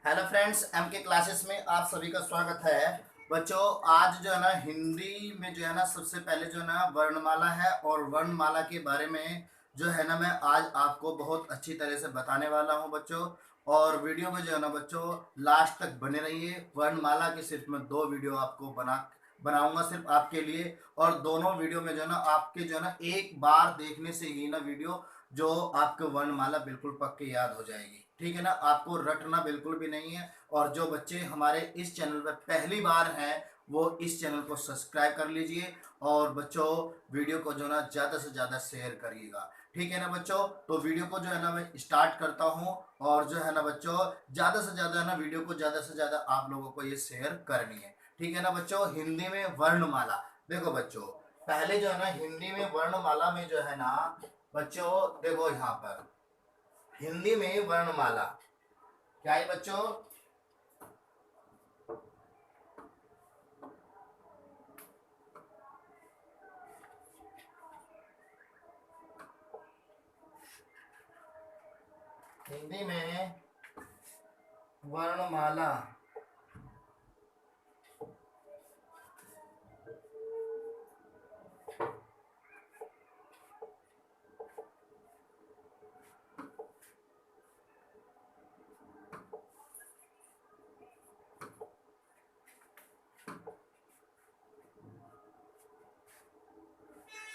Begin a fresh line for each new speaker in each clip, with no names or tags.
Hello friends, M के classes में आप सभी का स्वागत है। बच्चों, आज जो है ना हिंदी में जो है ना सबसे पहले जो है ना वर्णमाला है, और वर्णमाला के बारे में जो है ना मैं आज आपको बहुत अच्छी तरह से बताने वाला हूं बच्चों। और वीडियो में जो है ना बच्चों लास्ट तक बने रहिए। वर्णमाला की सिर्फ मैं 2 वीडियो आपको बनाऊंगा सिर्फ आपके लिए। और दोनों वीडियो में जो है ना आपके जो है ना एक बार देखने से ही ना वीडियो जो आपके वर्णमाला बिल्कुल पक्के याद हो जाएगी। ठीक है ना, आपको रटना बिल्कुल भी नहीं है। और जो बच्चे हमारे इस चैनल पर पहली बार हैं वो इस चैनल को सब्सक्राइब कर लीजिए। और बच्चों, वीडियो को जो ना ज़्यादा से ज़्यादा शेयर करिएगा। ठीक है ना बच्चों, तो वीडियो को जो है ना मैं स्टार्ट करता हूँ। और जो है ना बच्चों, ज़्यादा से ज़्यादा ना वीडियो को ज़्यादा से ज़्यादा आप लोगों को ये शेयर करनी है। ठीक है ना बच्चों, हिंदी में वर्णमाला। देखो बच्चों, पहले जो है ना हिंदी में वर्णमाला में जो है ना बच्चों, देखो यहाँ पर हिंदी में वर्णमाला क्या है बच्चों। हिंदी में वर्णमाला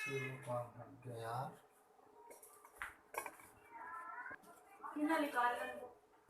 शुरू कहाँ हट गया यार।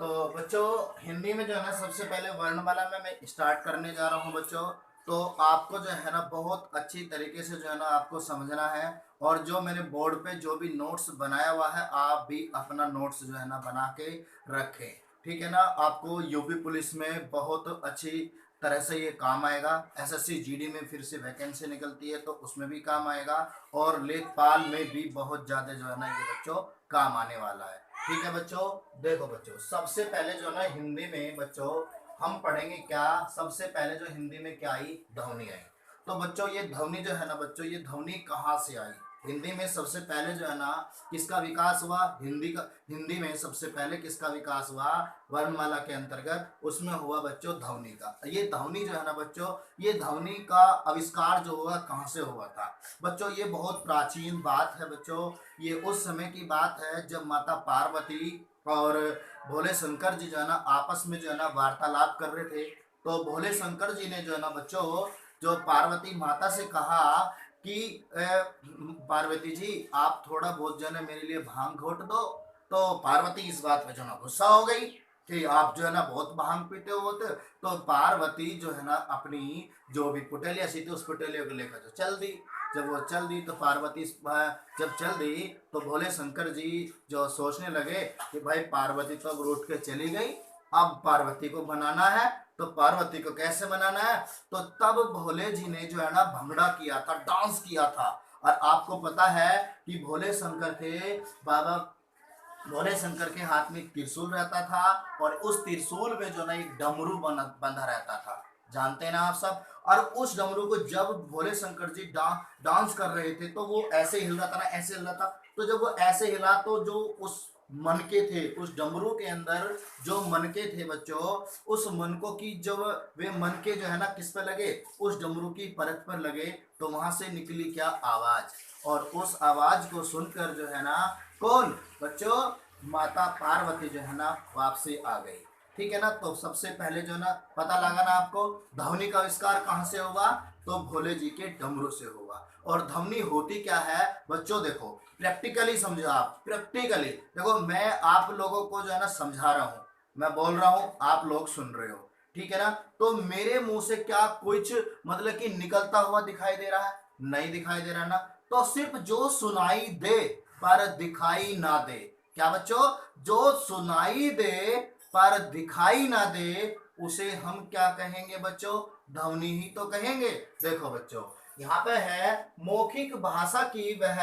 तो बच्चों, हिंदी में जो है ना सबसे पहले वर्णमाला में मैं स्टार्ट करने जा रहा हूँ बच्चों। तो आपको जो है ना बहुत अच्छी तरीके से जो है ना आपको समझना है। और जो मैंने बोर्ड पे जो भी नोट्स बनाया हुआ है, आप भी अपना नोट्स जो है ना बना के रखें। ठीक है ना, आपको यूपी पुलिस में बहुत अच्छी तरह से ये काम आएगा। एसएससी जीडी में फिर से वैकेंसी निकलती है तो उसमें भी काम आएगा। और लेखपाल में भी बहुत ज़्यादा जो है ना ये बच्चों काम आने वाला है। ठीक है बच्चों, देखो बच्चों, सबसे पहले जो ना हिंदी में बच्चों हम पढ़ेंगे क्या। सबसे पहले जो हिंदी में क्या आई, ध्वनि आई। तो बच्चों ये ध्वनि जो है ना बच्चों, ये ध्वनि कहाँ से आई। हिंदी में सबसे पहले जो है ना किसका विकास हुआ, हिंदी में सबसे पहले किसका विकास हुआ वर्णमाला के अंतर्गत, उसमें हुआ बच्चों ध्वनि का। ये ध्वनि जो है ना बच्चों, ये ध्वनि का आविष्कार जो हुआ कहाँ से हुआ था बच्चों। ये बहुत प्राचीन बात है बच्चों। ये उस समय की बात है जब माता पार्वती और भोले शंकर जी जो है ना आपस में जो है ना वार्तालाप कर रहे थे। तो भोले शंकर जी ने जो है ना बच्चों जो पार्वती माता से कहा कि पार्वती जी आप थोड़ा बहुत जो है ना मेरे लिए भांग घोट दो। तो पार्वती इस बात पे जो है ना गुस्सा हो गई कि आप जो है ना बहुत भांग पीते हो। तो पार्वती जो है ना अपनी जो भी पुटेलिया सी थी उस पुटेलिया को लेकर जो चल दी। जब वो चल दी तो पार्वती जब चल दी तो भोले शंकर जी जो सोचने लगे कि भाई पार्वती तो अब रूठ के चली गई, अब पार्वती को बनाना है। तो पार्वती को कैसे बनाना है, तो तब भोले जी ने जो है ना भंगड़ा किया था, डांस किया था। और आपको पता है कि भोले शंकर के हाथ में एक त्रिशूल रहता था। और उस त्रिशूल में जो ना एक डमरू बंधा रहता था, जानते हैं ना आप सब। और उस डमरू को जब भोले शंकर जी डांस कर रहे थे तो वो ऐसे हिल रहा था ना, ऐसे हिल रहा था। तो जब वो ऐसे हिला तो जो उस मनके थे, उस डमरू के अंदर जो मनके थे बच्चों, उस मनकों की जब वे मनके जो है ना किस पे लगे, उस डमरू की परत पर लगे। तो वहां से निकली क्या, आवाज। और उस आवाज को सुनकर जो है ना कौन बच्चों, माता पार्वती जो है ना वापसी आ गई। ठीक है ना, तो सबसे पहले जो है ना पता लगा ना आपको ध्वनि का आविष्कार कहाँ से हुआ, तो भोले जी के डमरू से हुआ। और ध्वनि होती क्या है बच्चों, देखो प्रैक्टिकली समझो। आप प्रैक्टिकली देखो, मैं आप लोगों को जो है ना समझा रहा हूँ, मैं बोल रहा हूँ, आप लोग सुन रहे हो। ठीक है ना, तो मेरे मुंह से क्या कुछ मतलब कि निकलता हुआ दिखाई दे रहा है, नहीं दिखाई दे रहा ना। तो सिर्फ जो सुनाई दे पर दिखाई ना दे, क्या बच्चों, जो सुनाई दे पर दिखाई ना दे उसे हम क्या कहेंगे बच्चों, ध्वनि ही तो कहेंगे। देखो बच्चों, यहाँ पे है मौखिक भाषा की वह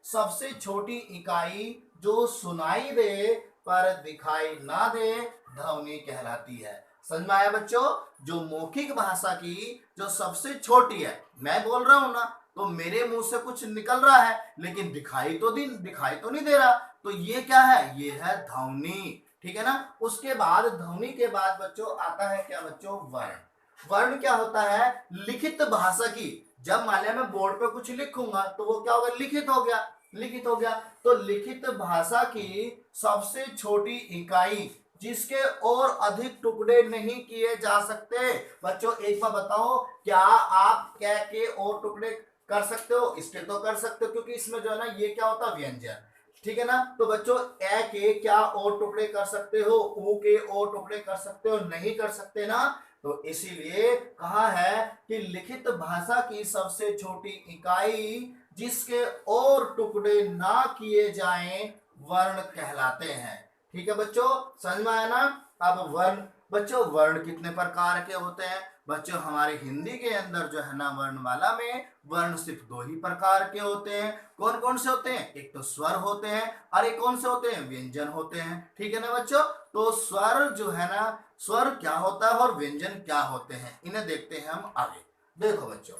सबसे छोटी इकाई जो सुनाई दे पर दिखाई ना दे ध्वनि कहलाती है। समझ में आया बच्चों, जो मौखिक भाषा की जो सबसे छोटी है, मैं बोल रहा हूं ना तो मेरे मुंह से कुछ निकल रहा है लेकिन दिखाई तो नहीं दे रहा। तो ये क्या है, ये है ध्वनि। ठीक है ना। उसके बाद ध्वनि के बाद बच्चों आता है क्या बच्चों, वर्ण। वर्ण क्या होता है, लिखित भाषा की, जब मान लिया मैं बोर्ड पे कुछ लिखूंगा तो वो क्या होगा, लिखित हो गया, लिखित हो गया। तो लिखित भाषा की सबसे छोटी इकाई जिसके और अधिक टुकड़े नहीं किए जा सकते। बच्चों एक बार बताओ, क्या आप कै के और टुकड़े कर सकते हो, इसके तो कर सकते हो, क्योंकि इसमें जो है ना ये क्या होता है, व्यंजन, ठीक है ना। तो बच्चों ए के क्या और टुकड़े कर सकते हो, ऊ के और टुकड़े कर सकते हो, नहीं कर सकते ना। तो इसीलिए कहा है कि लिखित भाषा की सबसे छोटी इकाई जिसके और टुकड़े ना किए जाएं वर्ण कहलाते हैं। ठीक है बच्चों, समझ में आया ना। अब वर्ण, बच्चों वर्ण कितने प्रकार के होते हैं, बच्चों हमारे हिंदी के अंदर जो है ना वर्णमाला में वर्ण सिर्फ दो ही प्रकार के होते हैं। कौन कौन से होते हैं, एक तो स्वर होते हैं और एक कौन से होते हैं, व्यंजन होते हैं। ठीक है ना बच्चों। तो स्वर जो है ना, स्वर क्या होता है और व्यंजन क्या होते हैं, इन्हें देखते हैं हम आगे। देखो बच्चों,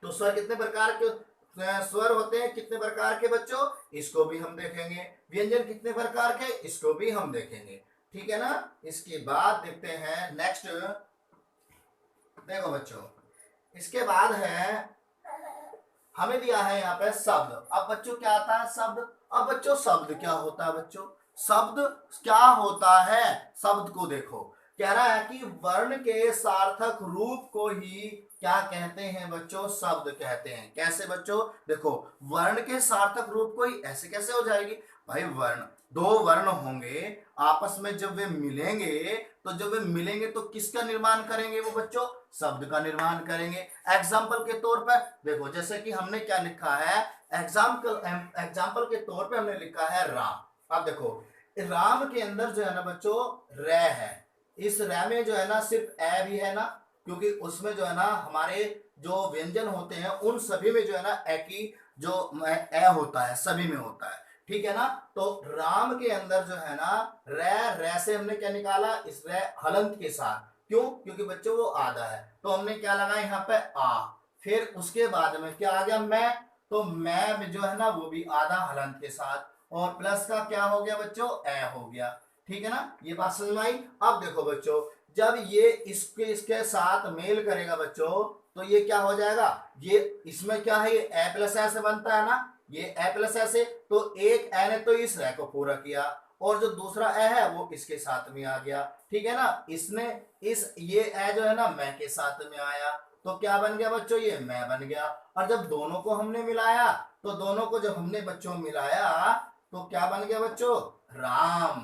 तो स्वर कितने प्रकार के, स्वर होते हैं कितने प्रकार के बच्चों, इसको भी हम देखेंगे। व्यंजन कितने प्रकार के, इसको भी हम देखेंगे। ठीक है ना। इसके बाद देखते हैं नेक्स्ट, देखो बच्चों इसके बाद है, हमें दिया है यहाँ पे शब्द। अब बच्चों क्या आता है, शब्द। अब बच्चों शब्द क्या होता है, बच्चों शब्द क्या होता है, शब्द को देखो, कह रहा है कि वर्ण के सार्थक रूप को ही क्या कहते हैं बच्चों, शब्द कहते हैं। कैसे बच्चों, देखो वर्ण के सार्थक रूप को ही ऐसे कैसे हो जाएगी भाई, वर्ण, दो वर्ण होंगे आपस में, जब वे मिलेंगे तो जब वे मिलेंगे तो किसका निर्माण करेंगे वो बच्चों, शब्द का निर्माण करेंगे। एग्जाम्पल के तौर पर देखो, जैसे कि हमने क्या लिखा है, एग्जाम्पल के तौर पे हमने लिखा है राम। अब देखो राम के अंदर जो है ना बच्चों रै है, इस रै में जो है ना सिर्फ ए भी है ना, क्योंकि उसमें जो है ना हमारे जो व्यंजन होते हैं उन सभी में जो है ना ए की जो ए होता है, सभी में होता है। ठीक है ना। तो राम के अंदर जो है ना रै से हमने क्या निकाला, इस रै हलंत के साथ, क्यों, क्योंकि बच्चों वो आधा है, तो हमने क्या लगाया यहाँ पे आ। फिर उसके बाद में क्या आ गया, मैं, तो मैं जो है ना वो भी आधा हलंत के साथ, और प्लस का क्या हो गया बच्चों, ए हो गया। ठीक है ना, ये बात समझ में आई। अब देखो बच्चों, जब ये इसके साथ मेल करेगा बच्चों तो ये क्या हो जाएगा, ये इसमें क्या है, ये ए प्लस ए से बनता है ना, ये ए प्लस ए से, तो एक ए ने तो इस रै को पूरा किया, और जो दूसरा ए है वो इसके साथ में आ गया। ठीक है ना, इसने इस ये ए जो है ना मैं के साथ में आया, तो क्या बन गया बच्चों, ये मैं बन गया। और जब दोनों को हमने मिलाया, तो दोनों को जब हमने बच्चों मिलाया तो क्या बन गया बच्चों, राम।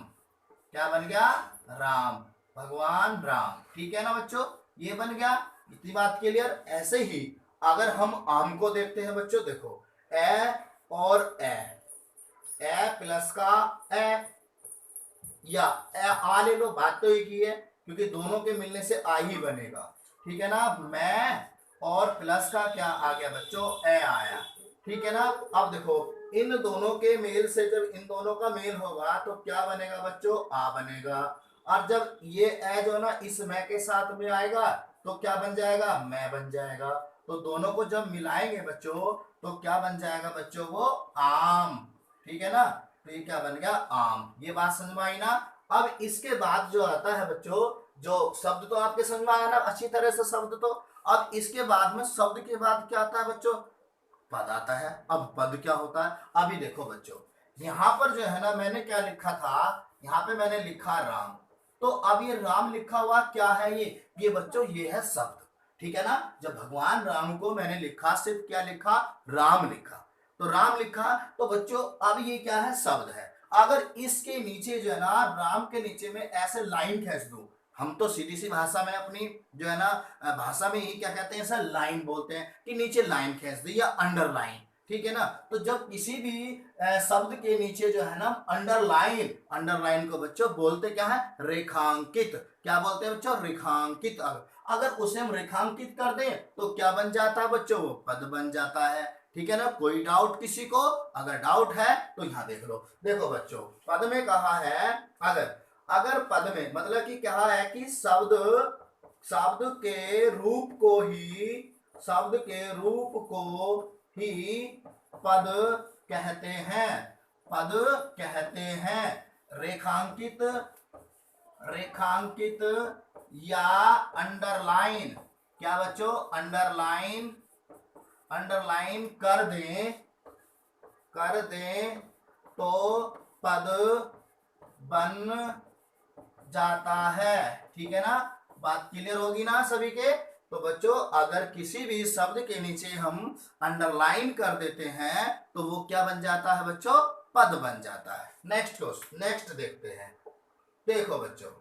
क्या बन गया, राम, भगवान राम। ठीक है ना बच्चों, ये बन गया। इतनी बात क्लियर। ऐसे ही अगर हम आम को देखते हैं बच्चों, देखो ए और ए प्लस का ए, या आ ले लो, बात तो एक ही है, क्योंकि दोनों के मिलने से आ ही बनेगा। ठीक है ना, मैं और प्लस का क्या आ गया बच्चों, ए आया। ठीक है ना। अब देखो इन दोनों के मेल से जब इन दोनों का मेल होगा तो क्या बनेगा बच्चों, आ बनेगा। और जब ये ए जो है ना इस मैं के साथ में आएगा तो क्या बन जाएगा, मैं बन जाएगा। तो दोनों को जब मिलाएंगे बच्चों तो क्या बन जाएगा बच्चों, वो आम। ठीक है ना, तो ये क्या बन गया, आम। ये बात समझ में आई ना। अब इसके बाद जो आता है बच्चों, जो शब्द तो आपके समझ में आया ना अच्छी तरह से, शब्द तो। अब इसके बाद में शब्द के बाद क्या आता है बच्चों, पद आता है। अब पद क्या होता है, अभी देखो बच्चों, यहाँ पर जो है ना मैंने क्या लिखा था, यहाँ पे मैंने लिखा राम, तो अब ये राम लिखा हुआ क्या है, ये बच्चों ये है शब्द। ठीक है ना, जब भगवान राम को मैंने लिखा, सिर्फ क्या लिखा, राम लिखा, तो राम लिखा, तो बच्चों अब ये क्या है, शब्द है। अगर इसके नीचे जो है ना, राम के नीचे में ऐसे लाइन खींच दूं, हम तो सीधी सी भाषा में अपनी जो है ना भाषा में ही क्या कहते हैं, सर लाइन बोलते हैं, कि नीचे लाइन खींच दी या अंडरलाइन। ठीक है ना, तो जब किसी भी शब्द के नीचे जो है ना अंडरलाइन, अंडरलाइन को बच्चों बोलते क्या है, रेखांकित। क्या बोलते हैं बच्चों, रेखांकित। अगर उसे हम रेखांकित कर दें तो क्या बन जाता है बच्चों, वो पद बन जाता है। ठीक है ना, कोई डाउट किसी को, अगर डाउट है तो यहां देख लो। देखो बच्चों पद में कहा है, अगर अगर पद में मतलब कि कहा है कि शब्द शब्द के रूप को ही, शब्द के रूप को ही पद कहते हैं, पद कहते हैं। रेखांकित रेखांकित या अंडरलाइन, क्या बच्चों, अंडरलाइन अंडरलाइन कर दें तो पद बन जाता है। ठीक है ना, बात क्लियर होगी ना सभी के। तो बच्चों अगर किसी भी शब्द के नीचे हम अंडरलाइन कर देते हैं तो वो क्या बन जाता है बच्चों, पद बन जाता है। नेक्स्ट देखते हैं। देखो बच्चों,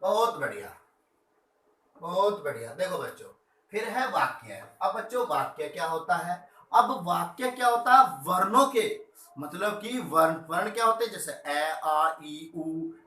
बहुत बढ़िया बहुत बढ़िया। देखो बच्चों, फिर है वाक्य। अब बच्चों वाक्य क्या होता है, अब वाक्य क्या होता है, वर्णों के, मतलब कि वर्ण क्या होते हैं, जैसे ए आ ई उ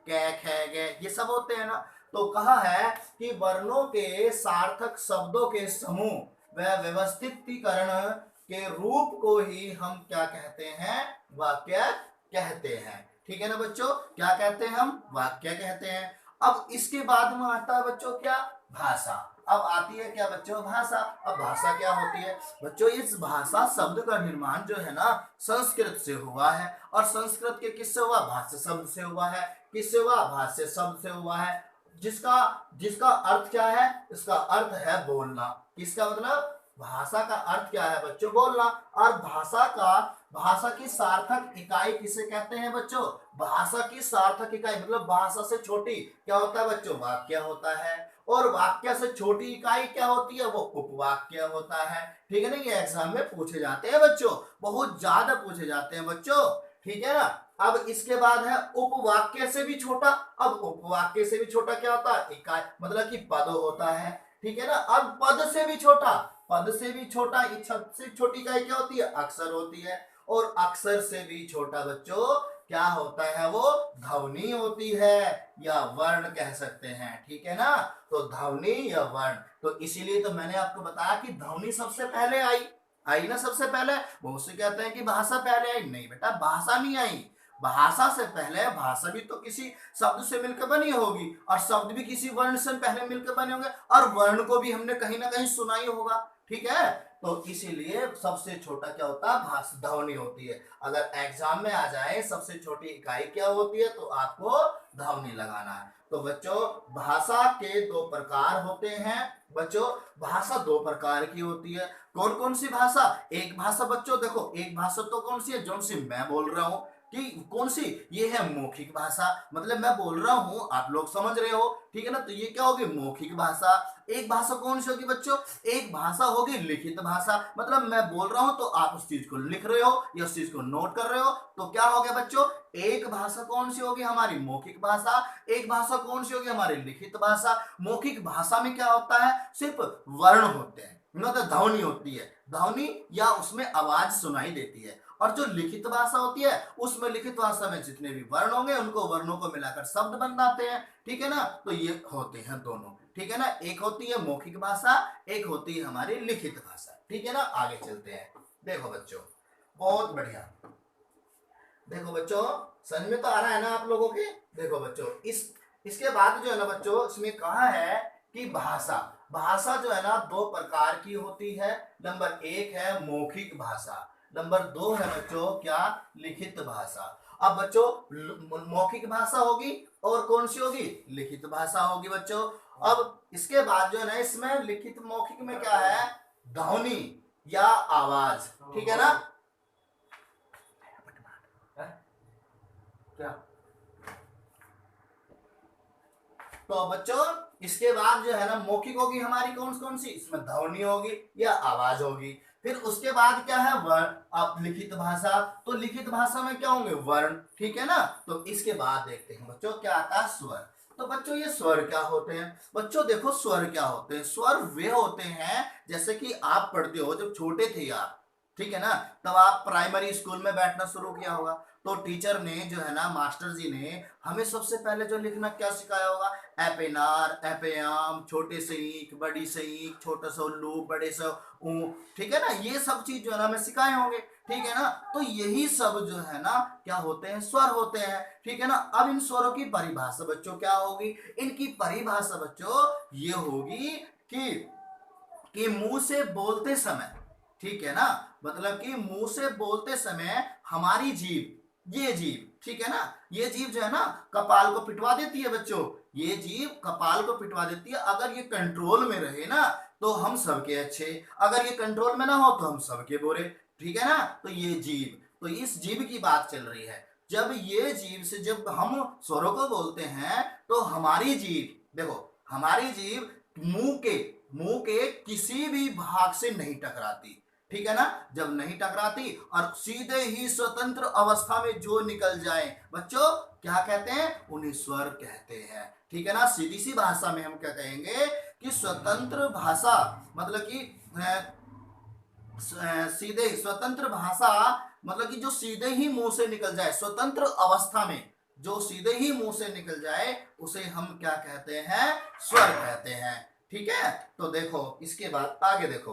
कै खे गे, ये सब होते हैं ना। तो कहा है कि वर्णों के सार्थक शब्दों के समूह व व्यवस्थितीकरण के रूप को ही हम क्या कहते हैं, वाक्य कहते हैं। ठीक है ना बच्चों, क्या कहते हैं हम, वाक्य कहते हैं। अब इसके बाद में आता है बच्चों क्या, भाषा। अब आती है क्या बच्चों, भाषा। अब भाषा क्या होती है बच्चों, इस भाषा शब्द का निर्माण जो है ना संस्कृत से हुआ है। और संस्कृत के किससे हुआ, भाष्य शब्द से हुआ है। किससे हुआ, भाष्य शब्द से हुआ है। जिसका जिसका अर्थ क्या है, इसका अर्थ है बोलना। किसका मतलब, भाषा का अर्थ क्या है बच्चों, बोलना। और भाषा की सार्थक इकाई किसे कहते हैं बच्चों, भाषा की सार्थक इकाई मतलब भाषा से छोटी क्या होता है बच्चों, वाक्य होता है। और वाक्य से छोटी इकाई क्या होती है, वो उपवाक्य होता है। ठीक है ना, ये एग्जाम में पूछे जाते हैं बच्चों, बहुत ज्यादा पूछे जाते हैं बच्चों। ठीक है ना। अब इसके बाद है उपवाक्य से भी छोटा। अब उपवाक्य से भी छोटा क्या होता है, इकाई मतलब कि पद होता है। ठीक है ना। अब पद से भी छोटा, सबसे छोटी इकाई क्या होती है, अक्षर होती है। और अक्षर से भी छोटा बच्चों क्या होता है, वो ध्वनि होती है या वर्ण कह सकते हैं। ठीक है ना, तो ध्वनि या वर्ण। तो इसीलिए तो मैंने आपको बताया कि ध्वनि सबसे पहले आई ना सबसे पहले। बहुत से कहते हैं कि भाषा पहले आई, नहीं बेटा भाषा नहीं आई। भाषा से पहले, भाषा भी तो किसी शब्द से मिलकर बनी होगी और शब्द भी किसी वर्ण से पहले मिलकर बने होंगे और वर्ण को भी हमने कहीं ना कहीं सुना ही होगा। ठीक है, तो इसीलिए सबसे छोटा क्या होता है, भाषा ध्वनि होती है। अगर एग्जाम में आ जाए सबसे छोटी इकाई क्या होती है तो आपको ध्वनि लगाना है। तो बच्चों भाषा के दो प्रकार होते हैं। बच्चों भाषा दो प्रकार की होती है। कौन कौन सी भाषा, एक भाषा बच्चों देखो, एक भाषा तो कौन सी है, जो सी मैं बोल रहा हूं कि कौन सी, ये है मौखिक भाषा, मतलब मैं बोल रहा हूं आप लोग समझ रहे हो। ठीक है ना, तो ये क्या होगी, मौखिक भाषा। एक भाषा कौन सी होगी बच्चों, एक भाषा होगी लिखित भाषा, मतलब मैं बोल रहा हूं तो आप उस चीज को लिख रहे हो या उस चीज को नोट कर रहे हो। तो क्या हो गया बच्चों, एक भाषा कौन सी होगी, हमारी मौखिक भाषा। एक भाषा कौन सी होगी, हमारी लिखित भाषा। मौखिक भाषा में क्या होता है, सिर्फ वर्ण होते हैं, मतलब ध्वनि होती है, ध्वनि या उसमें आवाज सुनाई देती है। और जो लिखित भाषा होती है उसमें, लिखित भाषा में जितने भी वर्ण होंगे उनको वर्णों को मिलाकर शब्द बन जाते हैं। ठीक है ना, तो ये होते हैं दोनों। ठीक है ना, एक होती है मौखिक भाषा, एक होती है हमारी लिखित भाषा। ठीक है ना, आगे चलते हैं। देखो बच्चों बहुत बढ़िया, देखो बच्चों समझ में तो आ रहा है ना आप लोगों के। देखो बच्चों इसके बाद जो है ना बच्चों, इसमें कहा है कि भाषा जो है ना दो प्रकार की होती है। नंबर एक है मौखिक भाषा, नंबर दो है बच्चों क्या, लिखित भाषा। अब बच्चों मौखिक भाषा होगी और कौन सी होगी, लिखित भाषा होगी बच्चों। अब इसके बाद जो है ना, इसमें लिखित मौखिक में क्या है, ध्वनि या आवाज। ठीक है ना, क्या, तो बच्चों इसके बाद जो है ना मौखिक होगी हमारी कौन कौन सी, इसमें ध्वनि होगी या आवाज होगी। फिर उसके बाद क्या है, वर्ण। अब लिखित भाषा, तो लिखित भाषा में क्या होंगे, वर्ण। ठीक है ना, तो इसके बाद देखते हैं बच्चों क्या आता है, स्वर। तो बच्चों ये स्वर क्या होते हैं, बच्चों देखो स्वर क्या होते हैं, स्वर वे होते हैं जैसे कि आप पढ़ते हो जब छोटे थे आप। ठीक है ना, तब आप प्राइमरी स्कूल में बैठना शुरू किया होगा, तो टीचर ने जो है ना, मास्टर जी ने हमें सबसे पहले जो लिखना क्या सिखाया होगा, एपेनार, एपेयाम, छोटे से ईंख, बड़ी से ईंख, छोटा सा उल्लू, बड़े से ऊ। ठीक है ना, ये सब चीज जो है ना हमें सिखाए होंगे। ठीक है ना, तो यही सब जो है ना क्या होते हैं, स्वर होते हैं। ठीक है ना, अब इन स्वरों की परिभाषा बच्चों क्या होगी, इनकी परिभाषा बच्चों ये होगी कि मुंह से बोलते समय, ठीक है ना, मतलब कि मुंह से बोलते समय हमारी जीभ ये जीभ, ठीक है ना, ये जीभ जो है ना कपाल को पिटवा देती है बच्चों, ये जीभ कपाल को पिटवा देती है। अगर ये कंट्रोल में रहे ना तो हम सबके अच्छे, अगर ये कंट्रोल में ना हो तो हम सबके बुरे, ठीक है ना। तो ये जीभ, तो इस जीभ की बात चल रही है। जब ये जीभ से जब हम स्वरों को बोलते हैं तो हमारी जीभ, देखो हमारी जीभ मुंह के किसी भी भाग से नहीं टकराती, ठीक है ना। जब नहीं टकराती और सीधे ही स्वतंत्र अवस्था में जो निकल जाए बच्चों, क्या कहते हैं, उन्हें स्वर कहते हैं, ठीक है ना। सीधी सी भाषा में हम क्या कहेंगे कि स्वतंत्र भाषा, मतलब कि सीधे स्वतंत्र भाषा, मतलब कि जो सीधे ही मुंह से निकल जाए, स्वतंत्र अवस्था में जो सीधे ही मुंह से निकल जाए उसे हम क्या कहते हैं, स्वर कहते हैं, ठीक है। तो देखो इसके बाद आगे देखो,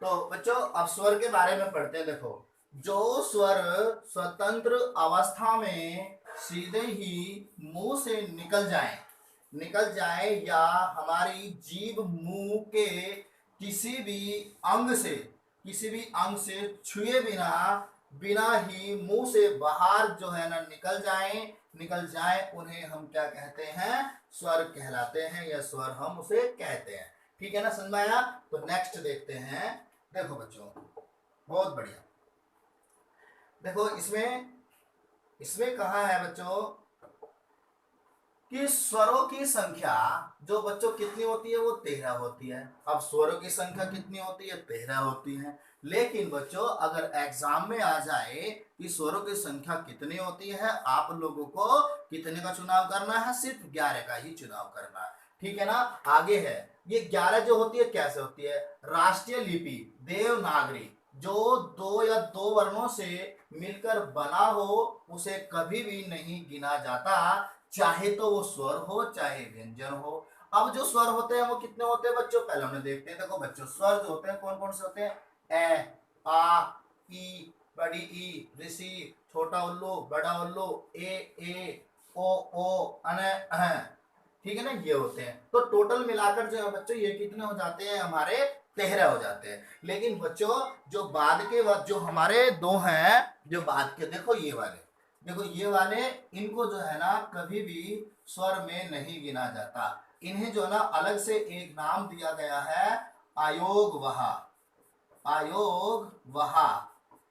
तो बच्चों अब स्वर के बारे में पढ़ते हैं। देखो जो स्वर स्वतंत्र अवस्था में सीधे ही मुंह से निकल जाए या हमारी जीभ मुंह के किसी भी अंग से छुए बिना बिना ही मुंह से बाहर जो है ना निकल जाए उन्हें हम क्या कहते हैं, स्वर कहलाते हैं, या स्वर हम उसे कहते हैं, ठीक है ना, समझ में आया। तो नेक्स्ट देखते हैं। देखो बच्चों बहुत बढ़िया, देखो इसमें कहा है बच्चों कि स्वरों की संख्या जो बच्चों कितनी होती है, वो 13 होती है। अब स्वरों की संख्या कितनी होती है, 13 होती है। लेकिन बच्चों अगर एग्जाम में आ जाए कि स्वरों की संख्या कितनी होती है, आप लोगों को कितने का चुनाव करना है, सिर्फ 11 का ही चुनाव करना है, ठीक है ना। आगे है ये 11 जो होती है कैसे होती है, राष्ट्रीय लिपि देवनागरी जो दो या दो वर्णों से मिलकर बना हो उसे कभी भी नहीं गिना जाता, चाहे तो वो स्वर हो चाहे व्यंजन हो। अब जो स्वर होते हैं वो कितने होते हैं बच्चों, पहले हमने देखते हैं। देखो बच्चों स्वर जो होते हैं कौन कौन से होते हैं, ए आ ई, बड़ी ई, ऋषि, छोटा उल्लू, बड़ा उल्लू, ए ओ अने अह, ठीक है ना, ये होते हैं। तो टोटल मिलाकर जो है बच्चों ये कितने हो जाते हैं, हमारे 13 हो जाते हैं। लेकिन बच्चों जो बाद के वक्त जो हमारे दो हैं, जो बाद के देखो ये वाले इनको जो है ना कभी भी स्वर में नहीं गिना जाता। इन्हें जो है ना अलग से एक नाम दिया गया है, आयोग वहा।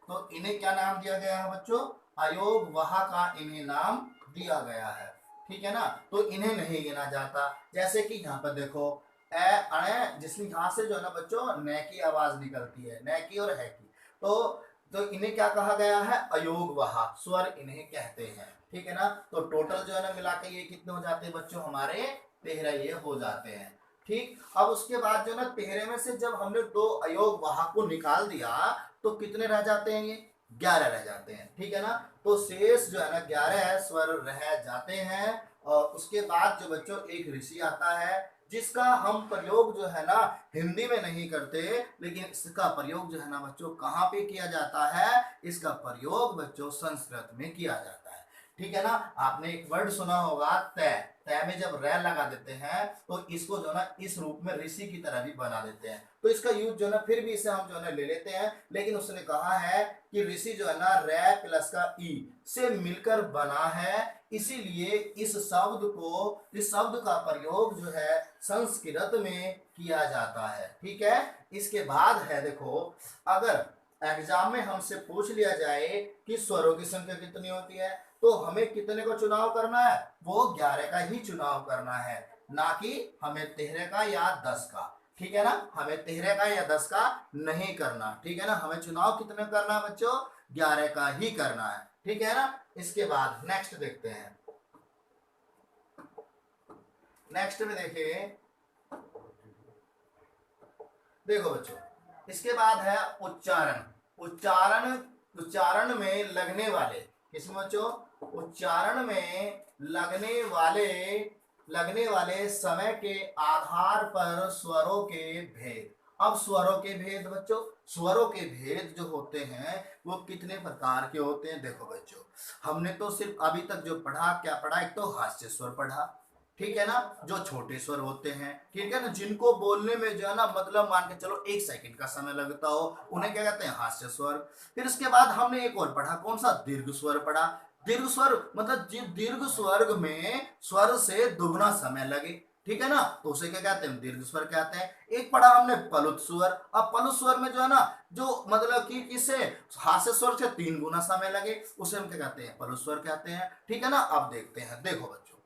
तो इन्हें क्या नाम दिया गया है बच्चों, आयोग वहा का इन्हें नाम दिया गया है, ठीक है ना। तो इन्हें नहीं गिना जाता। जैसे कि यहाँ पर देखो ए अणे, जिसमें यहाँ से जो है ना बच्चों न की आवाज निकलती है, न की और है की, तो इन्हें क्या कहा गया है, अयोग वहा, स्वर इन्हें कहते हैं, ठीक है ना। तो टोटल जो है ना मिला के ये कितने हो जाते हैं बच्चों, हमारे 13 ये हो जाते हैं, ठीक। अब उसके बाद जो ना 13 में से जब हमने दो अयोग वहा को निकाल दिया तो कितने रह जाते हैं, ये 11 रह जाते हैं, ठीक है ना। तो शेष जो है ना 11 स्वर रह जाते हैं। और उसके बाद जो बच्चों एक ऋषि आता है जिसका हम प्रयोग जो है ना हिंदी में नहीं करते, लेकिन इसका प्रयोग जो है ना बच्चों कहाँ पे किया जाता है, इसका प्रयोग बच्चों संस्कृत में किया जाता है, ठीक है ना। आपने एक वर्ड सुना होगा तय, तय में जब रै लगा देते हैं तो इसको जो ना इस रूप में ऋषि की तरह भी बना देते हैं। तो इसका यूज जो ना फिर भी इसे हम जो है ले लेते हैं, लेकिन उसने कहा है कि ऋषि जो है ना रै प्लस का ई से मिलकर बना है, इसीलिए इस शब्द का प्रयोग जो है संस्कृत में किया जाता है, ठीक है। इसके बाद है देखो, अगर एग्जाम में हमसे पूछ लिया जाए कि स्वरों की संख्या कितनी होती है तो हमें कितने का चुनाव करना है, वो 11 का ही चुनाव करना है, ना कि हमें 13 का या 10 का, ठीक है ना। हमें 13 का या 10 का नहीं करना, ठीक है ना। हमें चुनाव कितने करना है बच्चों, 11 का ही करना है, ठीक है ना। इसके बाद नेक्स्ट देखते हैं। नेक्स्ट में देखिए, देखो बच्चों इसके बाद है उच्चारण में लगने वाले, किसमें बच्चों, उच्चारण में लगने वाले समय के आधार पर स्वरों के भेद। अब स्वरों के भेद बच्चों, स्वरों के भेद जो होते हैं वो कितने प्रकार के होते हैं। देखो बच्चों हमने तो सिर्फ अभी तक जो पढ़ा, क्या पढ़ा, एक तो हास्य स्वर पढ़ा, ठीक है ना, जो छोटे स्वर होते हैं, ठीक है ना, जिनको बोलने में जो है ना मतलब मान के चलो 1 सेकंड का समय लगता हो, उन्हें क्या कहते हैं, हास्य स्वर। फिर उसके बाद हमने एक और पढ़ा, कौन सा, दीर्घ स्वर पढ़ा। दीर्घ स्वर मतलब दीर्घ स्वर्ग में स्वर से दुगना समय लगे, ठीक है ना, तो उसे क्या कहते हैं, दीर्घ स्वर कहते हैं। एक पढ़ा हमने पलुत स्वर। अब पलुत स्वर में जो है ना, जो मतलब कि किसे, हास्य स्वर से 3 गुना समय लगे, उसे हम क्या कहते हैं, पलुत स्वर कहते हैं, ठीक है ना। अब देखते हैं, देखो बच्चों,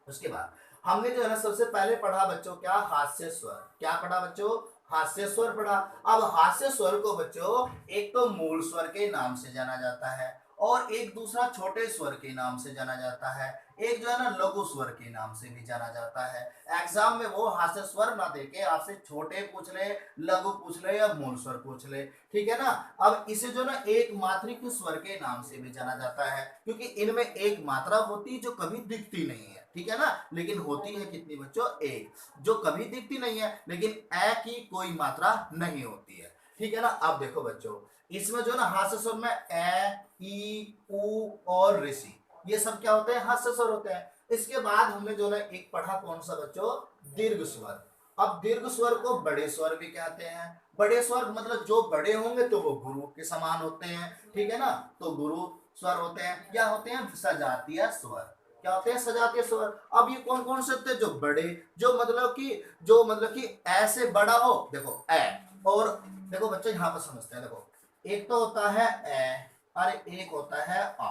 उसके बाद हमने जो है ना सबसे पहले पढ़ा बच्चों क्या, हास्य स्वर। क्या पढ़ा बच्चों, हास्य स्वर पढ़ा। अब हास्य स्वर को बच्चों एक तो मूल स्वर के नाम से जाना जाता है, और एक दूसरा छोटे स्वर के नाम से जाना जाता है, एक जो है ना लघु स्वर के नाम से भी जाना जाता है। एग्जाम में वो हास्य स्वर ना देके आपसे छोटे पूछ ले, लघु पूछ ले, या मूल स्वर पूछ ले, ठीक है ना। अब इसे जो ना एक मात्रिक स्वर के नाम से भी जाना जाता है, क्योंकि इनमें एक मात्रा होती है जो कभी दिखती नहीं है, ठीक है ना, लेकिन होती है कितनी बच्चों, एक, जो कभी दिखती नहीं है, लेकिन ए की कोई मात्रा नहीं होती है, ठीक है ना। अब देखो बच्चों, इसमें जो ना हास्य स्वर में ए, ई, उ और ऋषि, ये सब क्या होते हैं, हास्य स्वर होते हैं। इसके बाद हमने जो ना एक पढ़ा, कौन सा बच्चों, दीर्घ स्वर। अब दीर्घ स्वर को बड़े स्वर भी कहते हैं। बड़े स्वर मतलब जो बड़े होंगे तो वो गुरु के समान होते हैं, ठीक है ना, तो गुरु स्वर होते हैं, क्या होते हैं, सजातीय स्वर। क्या होते हैं, सजातीय स्वर। अब ये कौन कौन से होते हैं, जो बड़े, जो मतलब कि ऐसे बड़ा हो, देखो ए, और देखो बच्चों यहाँ पर समझते हैं, देखो एक तो होता है ए, और एक होता है आ।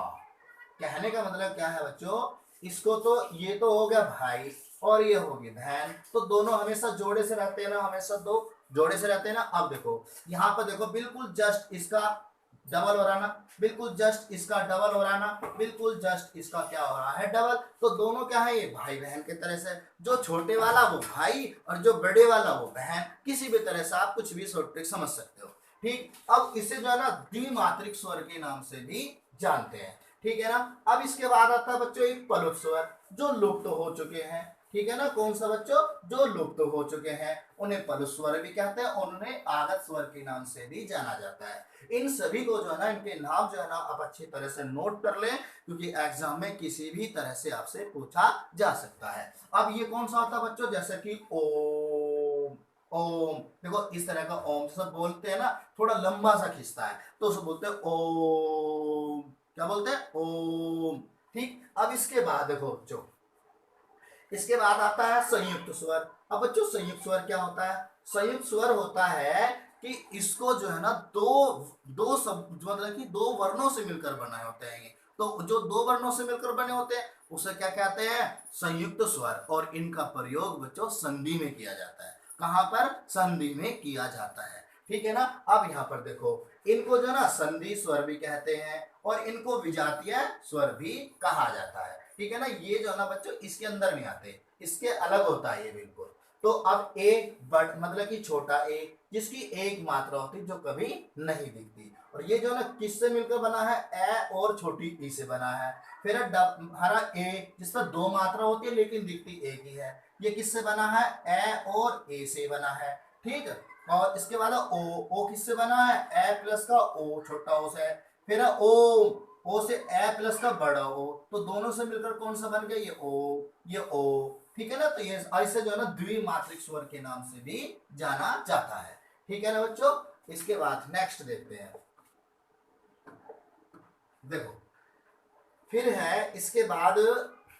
कहने का मतलब क्या है बच्चों, इसको तो ये तो हो गया भाई, और ये हो गई बहन, तो दोनों हमेशा जोड़े से रहते हैं ना, हमेशा दो जोड़े से रहते हैं ना। अब देखो यहाँ पर देखो, बिल्कुल जस्ट इसका डबल हो रहा ना, बिल्कुल जस्ट इसका डबल हो रहा ना, बिल्कुल जस्ट इसका क्या हो रहा है, डबल। तो दोनों क्या है, ये भाई बहन के तरह से, जो छोटे वाला वो भाई और जो बड़े वाला वो बहन, किसी भी तरह से आप कुछ भी शॉर्ट ट्रिक समझ सकते हो, ठीक। अब इसे जो है ना द्विमात्रिक स्वर के नाम से भी जानते हैं, ठीक है ना। अब इसके बाद आता है बच्चों एक पलुत स्वर, जो लुप्त हो चुके हैं, ठीक है ना, कौन सा बच्चों, जो लुप्त हो चुके हैं, उन्हें पलुत स्वर भी कहते हैं, और उन्हें आगत स्वर के नाम से भी जाना जाता है। इन सभी को जो है ना, इनके नाम जो है ना आप अच्छी तरह से नोट कर लें, क्योंकि एग्जाम में किसी भी तरह से आपसे पूछा जा सकता है। अब ये कौन सा होता है बच्चों, जैसे कि ओम। ओम देखो, इस तरह का ओम सब बोलते हैं ना, थोड़ा लंबा सा खिंचता है, तो उसे बोलते हैं ओम। क्या बोलते हैं, ओम, ठीक। अब इसके बाद देखो जो, इसके बाद आता है संयुक्त स्वर। अब बच्चों संयुक्त स्वर क्या होता है, संयुक्त स्वर होता है कि इसको जो है ना दो दो सब मतलब कि दो वर्णों से मिलकर बने होते हैं ये। तो जो दो वर्णों से मिलकर बने होते हैं उसे क्या कहते हैं, संयुक्त स्वर। और इनका प्रयोग बच्चों संधि में किया जाता है। कहां पर, संधि में किया जाता है, ठीक है ना। अब यहाँ पर देखो, इनको जो ना संधि स्वर भी कहते हैं, और इनको विजातीय स्वर भी कहा जाता है, ठीक है ना। ये जो है ना बच्चों इसके अंदर नहीं आते, इसके अलग होता है ये बिल्कुल। तो अब एक बड़ मतलब कि छोटा ए, जिसकी एक मात्रा होती है जो कभी नहीं दिखती, और ये जो ना किससे मिलकर बना है, ए और छोटी ई से बना है। फिर है हरा ए, जिस पर 2 मात्रा होती है लेकिन दिखती एक ही है, ये किससे बना है, ए और ए से बना है, ठीक है। और इसके बाद ओ, ओ किससे बना है, ए प्लस का ओ, छोटा ओ से। फिर है ओ से ए प्लस का बड़ा ओ, तो दोनों से मिलकर कौन सा बन गया, ये ओ, ये ओ, ठीक है ना। तो ये ऐसे जो है ना द्विमात्रिक स्वर के नाम से भी जाना जाता है, ठीक है ना बच्चों। इसके बाद नेक्स्ट देखते हैं, देखो फिर है इसके बाद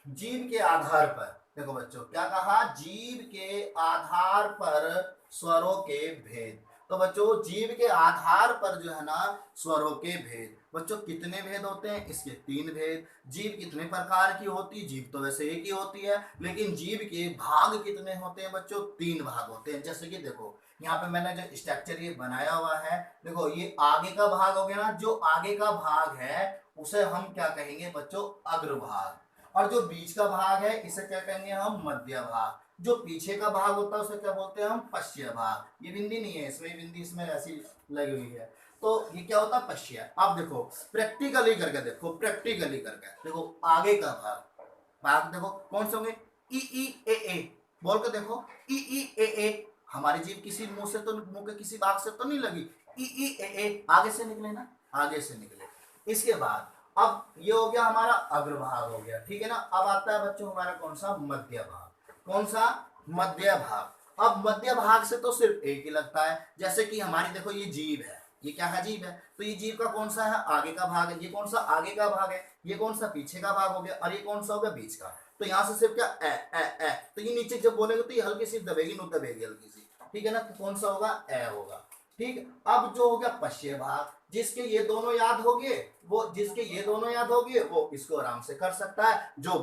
जीव के आधार पर। देखो बच्चों क्या कहा, जीव के आधार पर स्वरों के भेद। तो बच्चों जीव के आधार पर जो है ना स्वरों के भेद, बच्चों कितने भेद होते हैं, इसके 3 भेद। जीव कितने प्रकार की होती है, जीव तो वैसे एक ही होती है, लेकिन जीव के भाग कितने होते हैं बच्चों, 3 भाग होते हैं। जैसे कि देखो यहाँ पे मैंने जो स्ट्रक्चर ये बनाया हुआ है, देखो ये आगे का भाग हो गया ना, जो आगे का भाग है उसे हम क्या कहेंगे बच्चों, अग्रभाग। और जो बीच का भाग है इसे क्या कहेंगे हम, मध्य भाग। जो पीछे का भाग होता है उसे क्या बोलते हैं हम, पश्चिम भाग। ये बिंदी नहीं है इसमें, बिंदी इसमें ऐसी लगी हुई है, तो ये क्या होता है, पश्चिम। अब देखो प्रैक्टिकली करके देखो, प्रैक्टिकली करके देखो, आगे का भाग, भाग देखो कौन से होंगे, ई ई ए, बोल के देखो, ई ई ए, हमारी जीभ किसी मुंह से तो, मुंह के किसी भाग से तो नहीं लगी, ई ई ए आगे से निकले ना, आगे से निकले। इसके बाद अब ये हो गया हमारा अग्रभाग हो गया, ठीक है ना। अब आता है बच्चों हमारा कौन सा, मध्य भाग। कौन सा, मध्य भाग। अब मध्य भाग से तो सिर्फ एक ही लगता है, जैसे कि हमारी देखो ये जीभ है, ये क्या है, जीभ है, तो ये जीभ का कौन सा है, आगे का भाग है। ये कौन सा आगे का भाग है, ये कौन सा पीछे का भाग हो गया, और ये कौन सा हो गया, बीच का। तो यहाँ से सिर्फ क्या ए, तो ये नीचे जब बोलेंगे तो ये हल्की सी दबेगी, नो दबेगी हल्की सी, ठीक है ना। तो कौन सा होगा, ए होगा, ठीक। अब जो हो गया पश्चिम भाग, जिसके ये दोनों याद हो गए, वो जिसके ये दोनों याद हो गए वो इसको आराम से कर सकता है। जो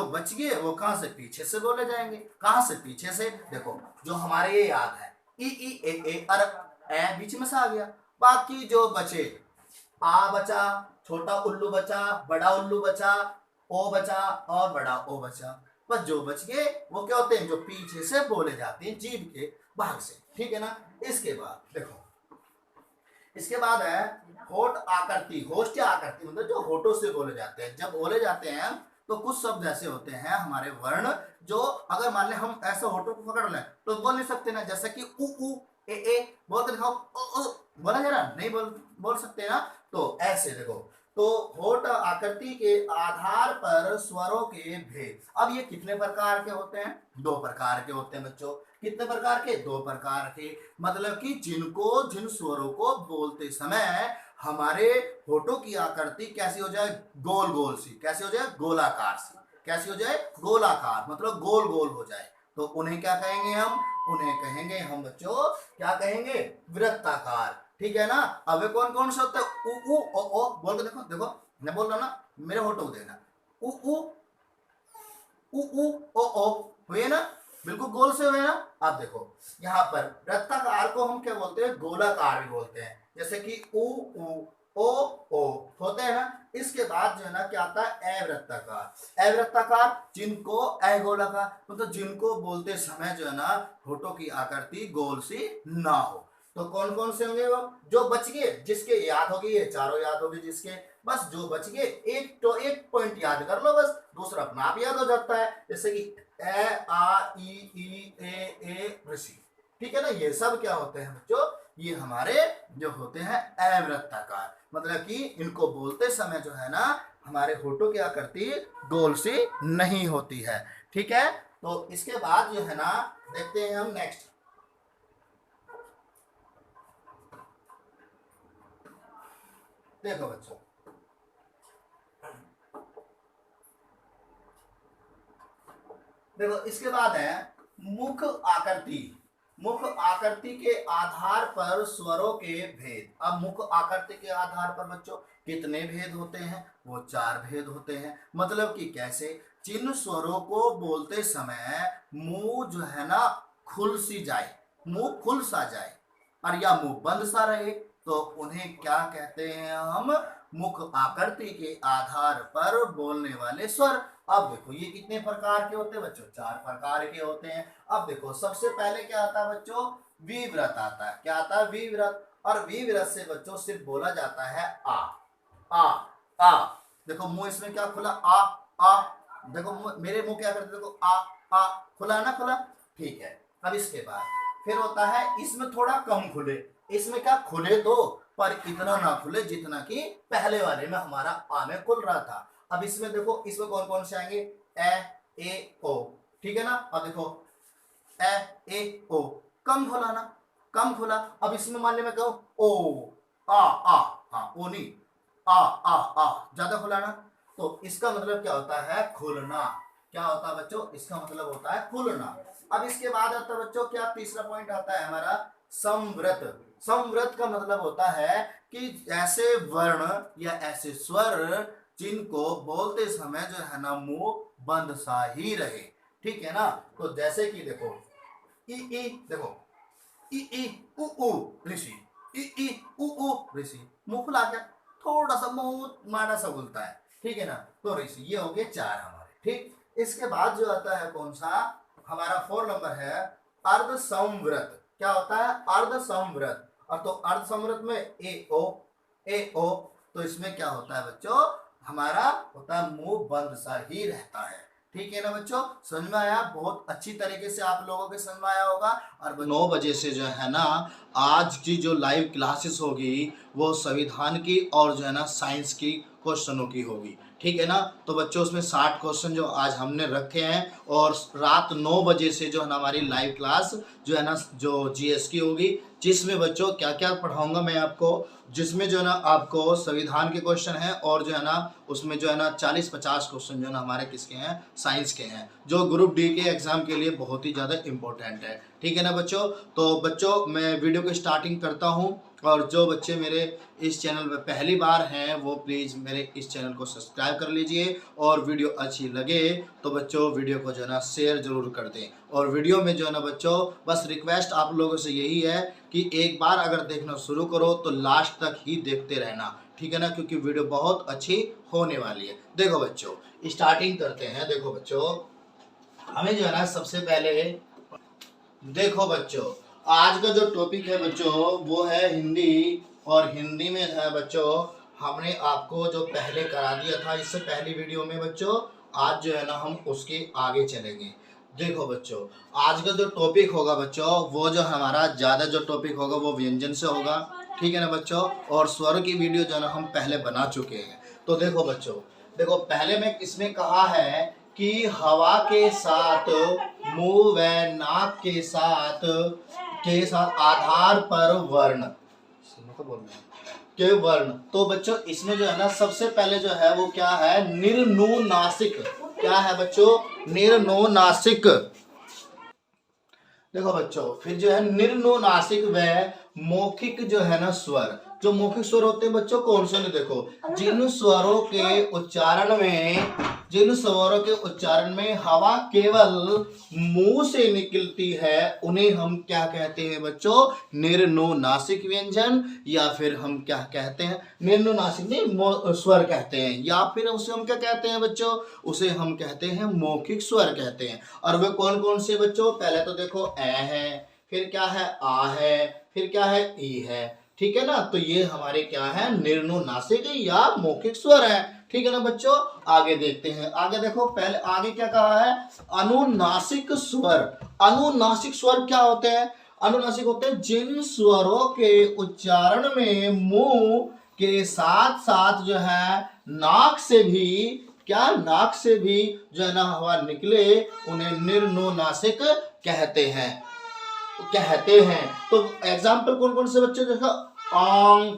बच गए वो कहां से, पीछे से बोले जाएंगे। कहां से, पीछे से। देखो जो हमारे ये याद है, ई ए और ए बीच में से आ गया। बाकी जो बचे, आ बचा, छोटा उल्लू बचा, बड़ा उल्लू बचा, ओ बचा और बड़ा ओ बचा। बस जो बच गए वो क्या होते हैं, जो पीछे से बोले जाते हैं जीभ के भाग से, ठीक है ना। इसके बाद देखो, इसके बाद है होठ आकृति। होठ क्या आकृति, मतलब जो होठों से बोले जाते हैं। जब बोले जाते हैं तो कुछ शब्द ऐसे होते हैं हमारे वर्ण, जो अगर मान ले हम ऐसे होठों को पकड़ लें तो बोल नहीं सकते ना, जैसे कि उ ए बोल के दिखाओ, बोला जरा, नहीं बोल सकते ना। तो ऐसे देखो, तो होठ आकृति के आधार पर स्वरों के भेद। अब ये कितने प्रकार के होते हैं, दो प्रकार के होते हैं बच्चों। कितने प्रकार के, दो प्रकार के। मतलब कि जिन स्वरों को बोलते समय हमारे होठों की आकृति कैसी हो जाए, गोल गोल सी, कैसी हो जाए, गोलाकार सी, कैसी हो जाए, गोलाकार, मतलब गोल गोल हो जाए, तो उन्हें क्या कहेंगे हम, उन्हें कहेंगे हम बच्चों, क्या कहेंगे, वृत्ताकार, ठीक है ना। अब कौन कौन से होते हैं, उ ओ बोल के देखो, देखो मैं बोल रहा हूं ना, मेरे होठों को देखना, उ ओ हुए ना, बिल्कुल गोल से हुए ना। आप देखो यहाँ पर वृत्ताकार को हम क्या बोलते हैं, गोलाकार भी बोलते हैं, जैसे कि उ ओ होते हैं ना। इसके बाद जो है ना क्या आता है, अवृत्ताकार। अवृत्ताकार जिनको, अगोलाकार मतलब जिनको बोलते समय जो है ना होठों की आकृति गोल सी ना हो। तो कौन कौन से होंगे वो, जो बच गए, जिसके याद हो गए, ये चारों याद हो गए जिसके, बस जो बच गए एक तो एक पॉइंट याद कर लो, बस दूसरा अपना आप याद हो जाता है, जैसे कि ए आ ई ए ऋषि, ठीक है ना। ये सब क्या होते हैं बच्चों, ये हमारे जो होते हैं अवृत्ताकार, मतलब कि इनको बोलते समय जो है ना हमारे होठों की आकृति गोल सी नहीं होती है, ठीक है। तो इसके बाद जो है ना देखते हैं हम नेक्स्ट। देखो बच्चों, देखो इसके बाद है मुख आकृति। मुख आकृति के आधार पर स्वरों के भेद। अब मुख आकृति के आधार पर बच्चों कितने भेद होते हैं, वो 4 भेद होते हैं। मतलब कि कैसे, जिन स्वरों को बोलते समय मुंह जो है ना खुल सी जाए, मुंह खुल सा जाए, और या मुंह बंद सा रहे, तो उन्हें क्या कहते हैं हम, मुख आकृति के आधार पर बोलने वाले स्वर। अब देखो ये कितने प्रकार के होते हैं बच्चों, 4 प्रकार के होते हैं। अब देखो सबसे पहले क्या आता है बच्चों, विव्रत आता है। क्या आता है, विव्रत। और विव्रत से बच्चों सिर्फ बोला जाता है आ आ आ। देखो मुंह इसमें क्या खुला, आ। देखो मेरे मुंह क्या करते, देखो आ खुला ना, खुला, ठीक है। अब इसके बाद फिर होता है, इसमें थोड़ा कम खुले, इसमें क्या खुले तो, पर इतना ना खुले जितना कि पहले वाले में हमारा आ में खुल रहा था। अब इसमें देखो, इसमें कौन कौन से आएंगे, ए ओ, ठीक है ना। अब देखो ए ओ, कम खुला ना, कम खुला। अब इसमें मान ली मैं कहूं ओ आ, हाँ ओ नहीं, आ ज्यादा खुला ना, तो इसका मतलब क्या होता है, खुलना। क्या होता है बच्चों, इसका मतलब होता है खुलना। अब इसके बाद आता है बच्चों क्या, तीसरा पॉइंट आता है हमारा संवृत। संवृत का मतलब होता है कि ऐसे वर्ण या ऐसे स्वर जिनको बोलते समय जो है ना मुंह बंद सा ही रहे, ठीक है ना। तो जैसे कि देखो ई देखो, ई उ ऋषि, ई उ ऋषि, मुंह खुला गया, थोड़ा सा मुंह माड़ा सा बोलता है, ठीक है ना। तो ऋषि ये हो गए 4 हमारे, ठीक। इसके बाद जो आता है कौन सा, हमारा 4 नंबर है अर्ध संवृत। क्या होता है, अर्ध संवृत। और तो अर्ध संवृत में ए ओ, तो इसमें क्या होता है बच्चों, हमारा होता है मुंह बंद सा ही रहता है, ठीक है ना बच्चों। समझ में आया, बहुत अच्छी तरीके से आप लोगों के समझ में आया होगा। और 9 बजे से जो है ना आज की जो लाइव क्लासेस होगी वो संविधान की और जो है ना साइंस की क्वेश्चनों की होगी, ठीक है ना। तो बच्चों उसमें 60 क्वेश्चन जो आज हमने रखे हैं, और रात 9 बजे से जो है ना हमारी लाइव क्लास जो है ना जो जीएस की होगी, जिसमें बच्चों क्या क्या पढ़ाऊंगा मैं आपको, जिसमें जो है ना आपको संविधान के क्वेश्चन हैं, और जो है ना उसमें जो है ना 40-50 क्वेश्चन जो है ना हमारे किसके हैं, साइंस के हैं, जो ग्रुप डी के एग्जाम के लिए बहुत ही ज़्यादा इंपॉर्टेंट है, ठीक है ना बच्चों। तो बच्चों मैं वीडियो को स्टार्टिंग करता हूँ, और जो बच्चे मेरे इस चैनल में पहली बार हैं वो प्लीज़ मेरे इस चैनल को सब्सक्राइब कर लीजिए, और वीडियो अच्छी लगे तो बच्चों वीडियो को जो है ना शेयर ज़रूर कर दें। और वीडियो में जो है ना बच्चों बस रिक्वेस्ट आप लोगों से यही है कि एक बार अगर देखना शुरू करो तो लास्ट तक ही देखते रहना, ठीक है ना, क्योंकि वीडियो बहुत अच्छी होने वाली है। देखो बच्चों स्टार्टिंग करते हैं। देखो बच्चों हमें जो है ना सबसे पहले, देखो बच्चों आज का जो टॉपिक है बच्चों वो है हिंदी, और हिंदी में है बच्चों हमने आपको जो पहले करा दिया था इससे पहली वीडियो में बच्चों, आज जो है ना हम उसके आगे चलेंगे। देखो बच्चों आज का जो टॉपिक होगा बच्चों वो जो हमारा ज़्यादा जो टॉपिक होगा वो व्यंजन से होगा, ठीक है ना बच्चों। और स्वर की वीडियो जो है ना हम पहले बना चुके हैं। तो देखो बच्चों, देखो पहले में इसमें कहा है कि हवा के साथ, मुंह व नाक के साथ आधार पर वर्ण के वर्ण। तो बच्चों इसमें जो है ना सबसे पहले जो है वो क्या है, निर्नुनासिक। क्या है बच्चों, निर्नुनासिक। देखो बच्चों फिर जो है निर्नुनासिक व मौखिक जो है ना स्वर। जो मौखिक स्वर होते हैं बच्चों कौन से ने, देखो जिन स्वरों के उच्चारण में हवा केवल मुंह से निकलती है उन्हें हम क्या कहते हैं बच्चों, निर्नुनासिक व्यंजन, या फिर हम क्या कहते हैं, निर्नुनासिक नहीं स्वर कहते हैं, या फिर उसे हम क्या कहते हैं बच्चों, उसे हम कहते हैं मौखिक स्वर कहते हैं। और वे कौन कौन से बच्चों, पहले तो देखो ए है, फिर क्या है आ है, फिर क्या है ई है, ठीक है ना। तो ये हमारे क्या है, निर्नुनासिक या मौखिक स्वर है, ठीक है ना बच्चों। आगे देखते हैं, आगे देखो पहले आगे क्या कहा है, अनुनासिक स्वर। अनुनासिक स्वर क्या होते हैं, अनुनासिक होते हैं जिन स्वरों के उच्चारण में मुंह के साथ साथ जो है नाक से भी जो है ना हवा निकले उन्हें निर्नुनासिक कहते हैं। तो एग्जाम्पल कौन कौन से बच्चे, देखो आंग,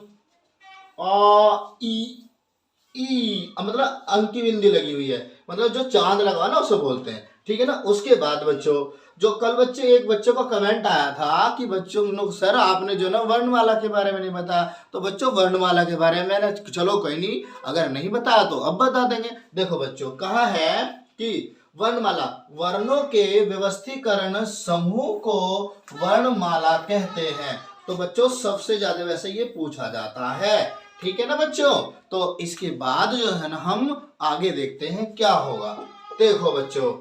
आ ई मतलब अंक की बिंदी लगी हुई है, मतलब जो चांद लगा ना उसे बोलते हैं, ठीक है ना। उसके बाद बच्चों जो कल एक बच्चों का कमेंट आया था कि बच्चों सर आपने जो ना वर्णमाला के बारे में नहीं बताया। तो बच्चों वर्णमाला के बारे में मैंने, चलो कोई नहीं, अगर नहीं बताया तो अब बता देंगे। देखो बच्चों कहा है कि वर्णमाला, वर्णों के व्यवस्थीकरण समूह को वर्णमाला कहते हैं। तो बच्चों सबसे ज्यादा वैसे ये पूछा जाता है, ठीक है ना बच्चों। तो इसके बाद जो है ना हम आगे देखते हैं क्या होगा। देखो बच्चों,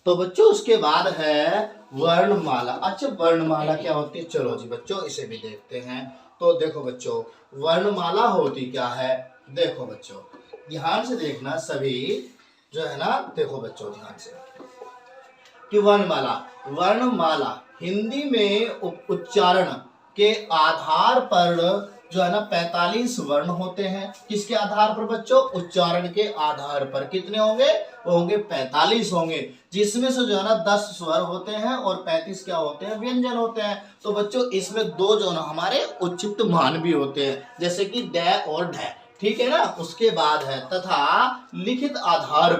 तो बच्चों उसके बाद है वर्णमाला। अच्छा वर्णमाला क्या होती है, चलो जी बच्चों इसे भी देखते हैं। तो देखो बच्चों वर्णमाला होती क्या है, देखो बच्चों ध्यान से देखना सभी जो है ना, देखो बच्चों ध्यान से कि वर्णमाला हिंदी में उच्चारण के आधार पर जो है ना 45 वर्ण होते हैं। किसके आधार पर बच्चों, उच्चारण के आधार पर। कितने होंगे, वो होंगे 45 होंगे, जिसमें से जो है ना 10 स्वर होते हैं और 35 क्या होते हैं, व्यंजन होते हैं। तो बच्चों इसमें 2 जो ना हमारे उच्चित मान भी होते हैं, जैसे कि ड और ढ, ठीक है ना। उसके बाद है तथा लिखित आधार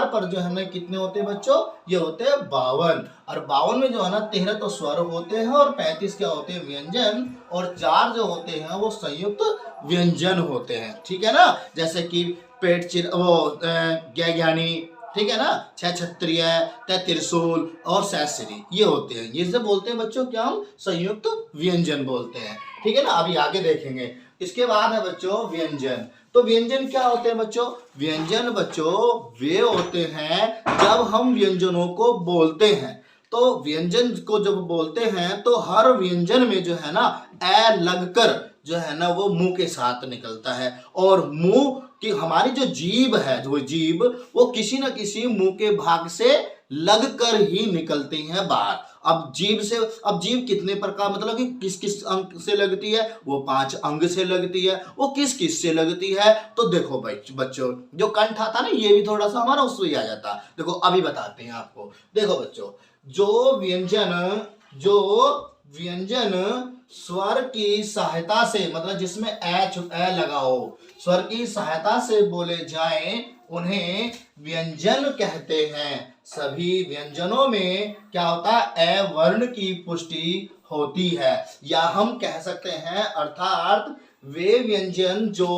पर जो है ना कितने होते हैं बच्चों, ये होते हैं 52। और 52 में जो है ना 13 तो स्वर होते हैं और 35 क्या होते हैं, व्यंजन, और 4 जो होते हैं वो संयुक्त व्यंजन होते हैं, ठीक है ना। जैसे कि पेट चिर वो ज्ञानी, ठीक है ना, छह क्षत्रिय, त्रिशूल और सहस्री, ये होते हैं, ये से बोलते हैं बच्चों क्या, हम संयुक्त व्यंजन बोलते हैं, ठीक है ना। अभी आगे देखेंगे। इसके बाद है बच्चों व्यंजन। तो व्यंजन क्या होते हैं बच्चों, व्यंजन बच्चों वे होते हैं जब हम व्यंजनों को बोलते हैं। तो व्यंजन को जब बोलते हैं तो हर व्यंजन में जो है ना ए लगकर जो है ना वो मुंह के साथ निकलता है, और मुंह की हमारी जो जीभ है, जो जीभ वो किसी न किसी मुंह के भाग से लगकर ही निकलती है बाहर। अब जीभ कितने प्रकार, मतलब कि किस किस अंग से लगती है, वो 5 अंग से लगती है। वो किस किस से लगती है, तो देखो भाई बच्चों, जो कंठ आता ना, ये भी थोड़ा सा हमारा उसमें ही आ जाता। देखो अभी बताते हैं आपको। देखो बच्चों, जो व्यंजन स्वर की सहायता से, मतलब जिसमें ए लगा हो, स्वर की सहायता से बोले जाएं, उन्हें व्यंजन कहते हैं। सभी व्यंजनों में क्या होता है, ए वर्ण की पुष्टि होती है, या हम कह सकते हैं अर्थात वे व्यंजन जो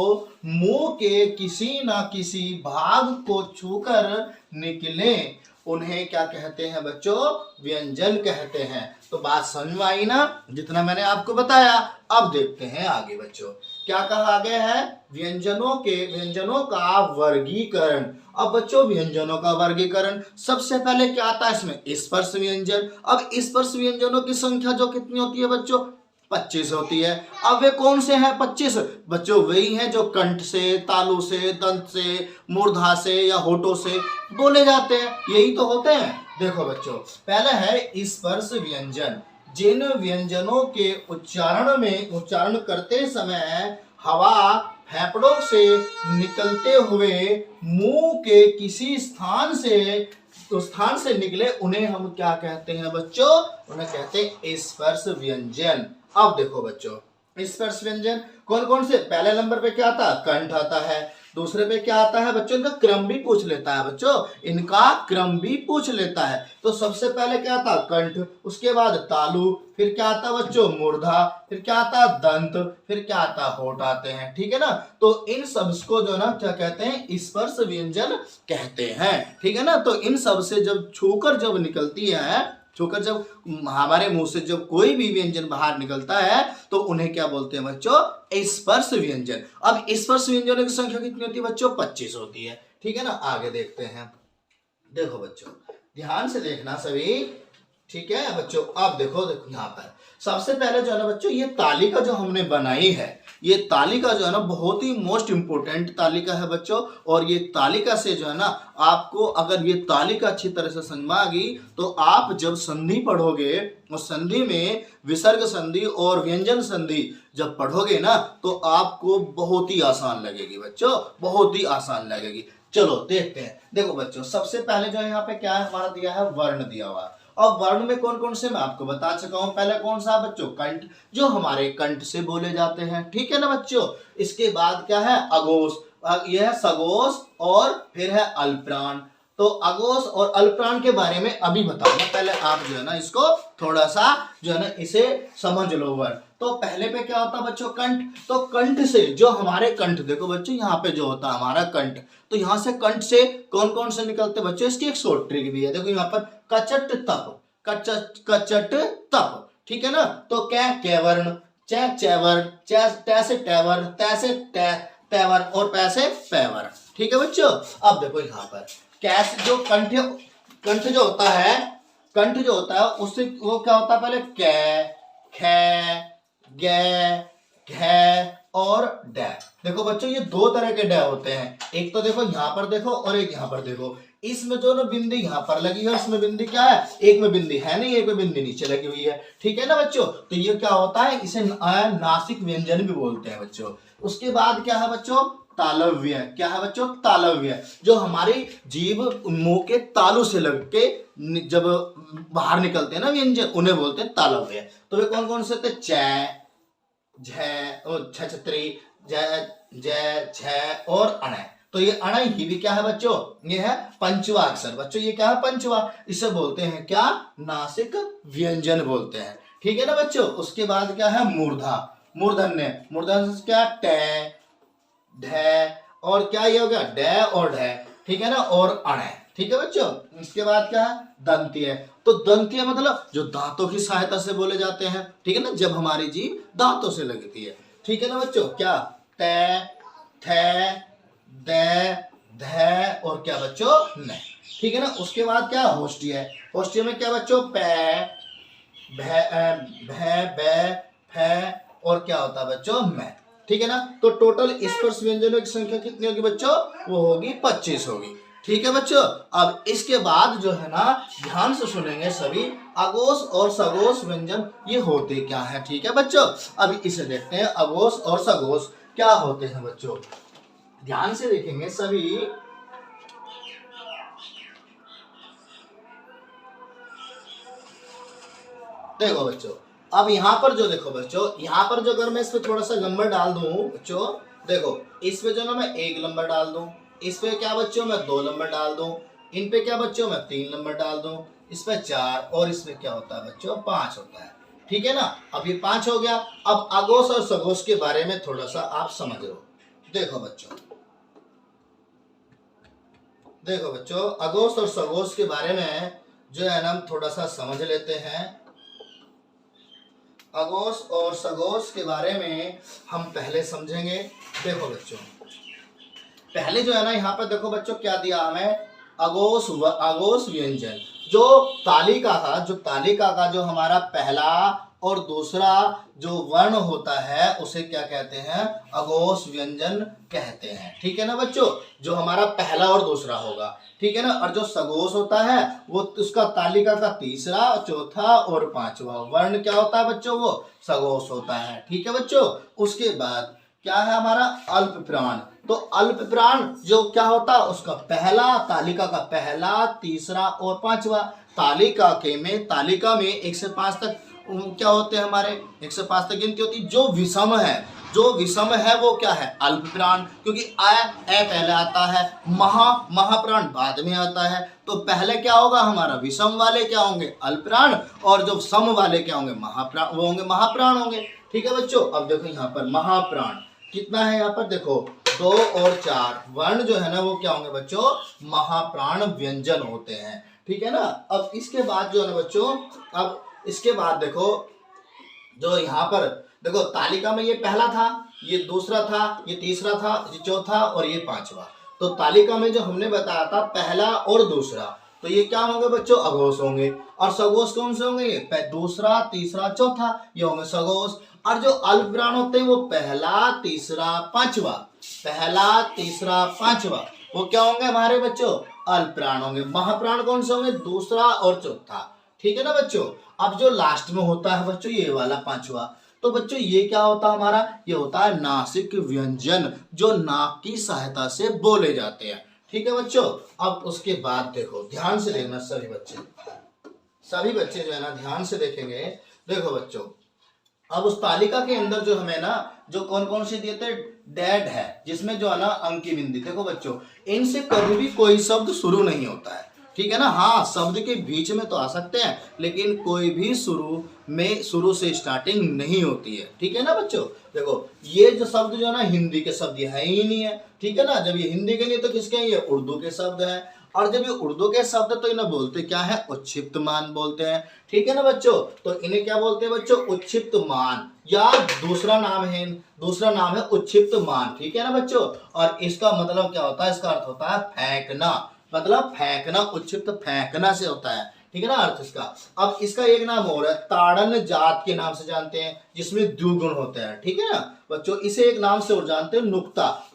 मुंह के किसी ना किसी भाग को छूकर निकले, उन्हें क्या कहते हैं बच्चों, व्यंजन कहते हैं। तो बात समझ में आई ना, जितना मैंने आपको बताया। अब देखते हैं आगे बच्चों, क्या कहा गया है, व्यंजनों का वर्गीकरण। अब बच्चों व्यंजनों का वर्गीकरण, सबसे पहले क्या आता है इसमें, स्पर्श व्यंजन। अब स्पर्श व्यंजनों की संख्या जो कितनी होती है बच्चों, 25 होती है। अब वे कौन से हैं 25 बच्चों, वही हैं जो कंठ से, तालु से, दंत से, मूर्धा से या होठों से बोले जाते हैं, यही तो होते हैं। देखो बच्चों, पहला है स्पर्श व्यंजन। जिन व्यंजनों के उच्चारण करते समय हवा फेफड़ों से निकलते हुए मुंह के किसी स्थान से निकले, उन्हें हम क्या कहते हैं बच्चों, उन्हें कहते हैं स्पर्श व्यंजन। अब देखो बच्चों, स्पर्श व्यंजन कौन कौन से, पहले नंबर पे क्या आता है, कंठ आता है। दूसरे पे क्या आता है बच्चों, इनका क्रम भी पूछ लेता है बच्चों, इनका क्रम भी पूछ लेता है। तो सबसे पहले क्या आता, कंठ, उसके बाद तालु, फिर क्या आता बच्चों, मूर्धा, फिर क्या आता दंत, फिर क्या आता होठ आते हैं। ठीक है ना, तो इन सब को जो ना क्या कहते हैं, स्पर्श व्यंजन कहते हैं। ठीक है ना, तो इन सब से जब छूकर जब निकलती है, छूकर जब हमारे मुंह से जब कोई भी व्यंजन बाहर निकलता है, तो उन्हें क्या बोलते हैं बच्चों, स्पर्श व्यंजन। अब स्पर्श व्यंजनों की संख्या कितनी होती है बच्चों, 25 होती है। ठीक है ना, आगे देखते हैं। देखो बच्चों, ध्यान से देखना सभी, ठीक है बच्चों। अब देखो यहाँ पर सबसे पहले जो है ना बच्चों, ये तालिका जो हमने बनाई है, ये तालिका जो है ना बहुत ही मोस्ट इंपोर्टेंट तालिका है बच्चों। और ये तालिका से जो है ना, आपको अगर ये तालिका अच्छी तरह से समझ में आ गई, तो आप जब संधि पढ़ोगे, उस संधि में विसर्ग संधि और व्यंजन संधि जब पढ़ोगे ना, तो आपको बहुत ही आसान लगेगी बच्चों, बहुत ही आसान लगेगी। चलो देखते हैं। देखो बच्चों, सबसे पहले जो है यहाँ पे क्या है, हमारा दिया है वर्ण दिया हुआ। अब वर्ण में कौन कौन से मैं आपको बता चुका हूं। पहले कौन सा बच्चों, कंठ, जो हमारे कंठ से बोले जाते हैं। ठीक है ना बच्चों, इसके बाद क्या है, अघोष, यह है सघोष, और फिर है अल्पप्राण। तो अघोष और अल्पप्राण के बारे में अभी बताऊंगा, पहले आप जो है ना इसको थोड़ा सा जो है ना इसे समझ लो। वर्ण तो पहले पे क्या होता है बच्चों, कंठ। तो कंठ से जो हमारे कंठ, देखो बच्चों यहाँ पे जो होता है हमारा कंठ, तो यहाँ से कंठ से कौन कौन से निकलते बच्चों, इसकी एक शॉर्ट ट्रिक भी है। देखो यहाँ पर कचट तप, कचट तप। ठीक है ना, तो क्या, कैवर्ण, चैवर्ण, तैसे टैवर्ण, तैसे तैवर्ण, और पैसे पैवर्ण। ठीक है बच्चों। अब देखो यहाँ पर कैसे, जो कंठ जो होता है, कंठ जो होता है उससे वो क्या होता है, पहले कै, खे, गे, घे और डै। देखो बच्चों, ये दो तरह के डै होते हैं। एक तो देखो यहाँ पर देखो, और एक यहाँ पर देखो। इसमें जो ना बिंदी यहाँ पर लगी है, इसमें बिंदी क्या है, एक में बिंदी है नहीं, एक में बिंदी नीचे लगी हुई है। ठीक है ना बच्चों, तो ये क्या होता है, इसे नासिक व्यंजन भी बोलते हैं बच्चों। उसके बाद क्या है बच्चों, तालव्य। क्या है बच्चों, तालव्य, जो हमारी जीभ मुंह के तालु से लग के जब बाहर निकलते हैं ना व्यंजन, उन्हें बोलते हैं तालव्य। तो वे कौन कौन से थे, च, झ, छतरी, जय, झ और अण। तो ये अण ही भी क्या है बच्चों, ये है पंचवा अक्षर। बच्चों ये क्या है, पंचवा, इसे बोलते हैं क्या, नासिक व्यंजन बोलते हैं। ठीक है ना बच्चों। उसके बाद क्या है, मूर्धा, मूर्धन्य, मूर्धन्य क्या, टे, ढे, और क्या ये हो गया, डे और ढे। ठीक है ना, और अण। ठीक है बच्चों। इसके बाद क्या है, दंतीय। तो दंतीय मतलब जो दांतों की सहायता से बोले जाते हैं। ठीक है ना, जब हमारी जीभ दांतों से लगती है। ठीक है ना बच्चों, क्या, ते, थे, दे, धे, और क्या बच्चों, न। ठीक है ना। उसके बाद क्या, होष्टीय। होष्टीय में क्या बच्चों, पै, भै, बै, फै, और क्या होता है बच्चों, मैं। ठीक है ना। तो टोटल स्पर्श व्यंजनों की संख्या कितनी होगी बच्चों, वो होगी 25 होगी। ठीक है बच्चों। अब इसके बाद जो है ना ध्यान से सुनेंगे सभी, अघोष और सघोष व्यंजन ये होते क्या है। ठीक है बच्चों, अब इसे देखते हैं अघोष और सघोष क्या होते हैं बच्चों। ध्यान से देखेंगे सभी। देखो बच्चों, अब यहाँ पर जो देखो बच्चों, यहाँ पर जो अगर मैं इस पे थोड़ा सा नंबर डाल दूं बच्चों, देखो इस पे जो ना मैं 1 नंबर डाल दूं, इस पे क्या बच्चों मैं 2 नंबर डाल दूं, इन पे क्या बच्चों मैं 3 नंबर डाल दूं, इस पे 4 और इसमें क्या होता है बच्चों 5 होता है। ठीक है ना, अब ये 5 हो गया। अब अघोष और सघोष के बारे में थोड़ा सा आप समझ लो। देखो बच्चों, देखो बच्चों, अघोष और सघोष के बारे में जो है ना हम थोड़ा सा समझ लेते हैं। अघोष और सघोष के बारे में हम पहले समझेंगे। देखो बच्चों, पहले जो है ना यहाँ पर देखो बच्चों क्या दिया हमें, अघोष व्यंजन। जो तालिका का जो हमारा पहला और दूसरा जो वर्ण होता है उसे क्या कहते हैं, अघोष व्यंजन कहते हैं। ठीक है ना बच्चों, जो हमारा पहला और दूसरा होगा। ठीक है ना, और जो सघोष होता है वो उसका तालिका का तीसरा, चौथा और पांचवा वर्ण क्या होता है बच्चों, वो सघोष होता है। ठीक है बच्चों, उसके बाद क्या है हमारा अल्प प्राण। तो अल्प प्राण जो क्या होता है, उसका पहला, तालिका का पहला, तीसरा और पांचवा। तालिका में 1 से 5 तक क्या होते हैं हमारे, 1 से 5 तक गिनती होती। जो विषम है वो क्या है, अल्प प्राण, क्योंकि ए पहले आता है, महाप्राण बाद में आता है। तो पहले क्या होगा हमारा, विषम वाले क्या होंगे, अल्प प्राण, और जो सम वाले क्या होंगे, महाप्राण, वो होंगे महाप्राण होंगे। ठीक है बच्चों, अब देखो यहाँ पर महाप्राण कितना है, यहाँ पर देखो 2 और 4 वर्ण जो है ना वो क्या होंगे बच्चों, महाप्राण व्यंजन होते हैं। ठीक है ना, अब इसके बाद जो है ना बच्चों, अब इसके बाद देखो जो यहाँ पर देखो तालिका में ये पहला था, ये दूसरा था, ये तीसरा था, ये चौथा और ये पांचवा। तो तालिका में जो हमने बताया था पहला और दूसरा, तो ये क्या होंगे बच्चों, अघोष होंगे। और सघोष कौन से होंगे, ये दूसरा, तीसरा, चौथा, ये होंगे सघोष। और जो अल्प प्राण होते हैं वो पहला, तीसरा, पांचवा, पहला, तीसरा, पांचवा, वो क्या होंगे हमारे बच्चों, अल्प प्राण होंगे। महाप्राण कौन से होंगे, दूसरा और चौथा। ठीक है ना बच्चों, अब जो लास्ट में होता है बच्चों ये वाला पांचवा, तो बच्चों ये क्या होता है हमारा, ये होता है नासिक व्यंजन, जो नाक की सहायता से बोले जाते हैं। ठीक है बच्चों, अब उसके बाद देखो ध्यान से देखना सभी बच्चे जो है ना ध्यान से देखेंगे। देखो बच्चों, अब उस तालिका के अंदर जो हमें ना जो कौन कौन से दिए थे, डेड है जिसमें जो है ना अंकी बिंदी। देखो बच्चों, इनसे कभी भी कोई शब्द शुरू नहीं होता है। ठीक है ना, हाँ शब्द के बीच में तो आ सकते हैं, लेकिन कोई भी शुरू से स्टार्टिंग नहीं होती है। ठीक है ना बच्चों, देखो ये जो शब्द जो है ना हिंदी के शब्द है ही नहीं है। ठीक है ना, जब ये हिंदी के नहीं तो किसके हैं, ये उर्दू के शब्द है। और जब ये उर्दू के शब्द तो इन्हें बोलते क्या है, उच्छिप्त मान बोलते हैं। ठीक है ना बच्चों, तो इन्हें क्या बोलते हैं बच्चों, उच्छिप्त मान, या दूसरा नाम है उच्छिप्त मान। ठीक है ना बच्चों, और इसका मतलब क्या होता है, इसका अर्थ होता है फेंकना, मतलब फेंकना, उच्छिप्त फेंकना से होता है। ठीक है ना अर्थ इसका। अब इसका एक नाम और है, ताड़न जात के नाम से जानते हैं, जिसमें द्विगुण होते हैं। ठीक है ना बच्चों, इसे एक नाम से और जानते हैं,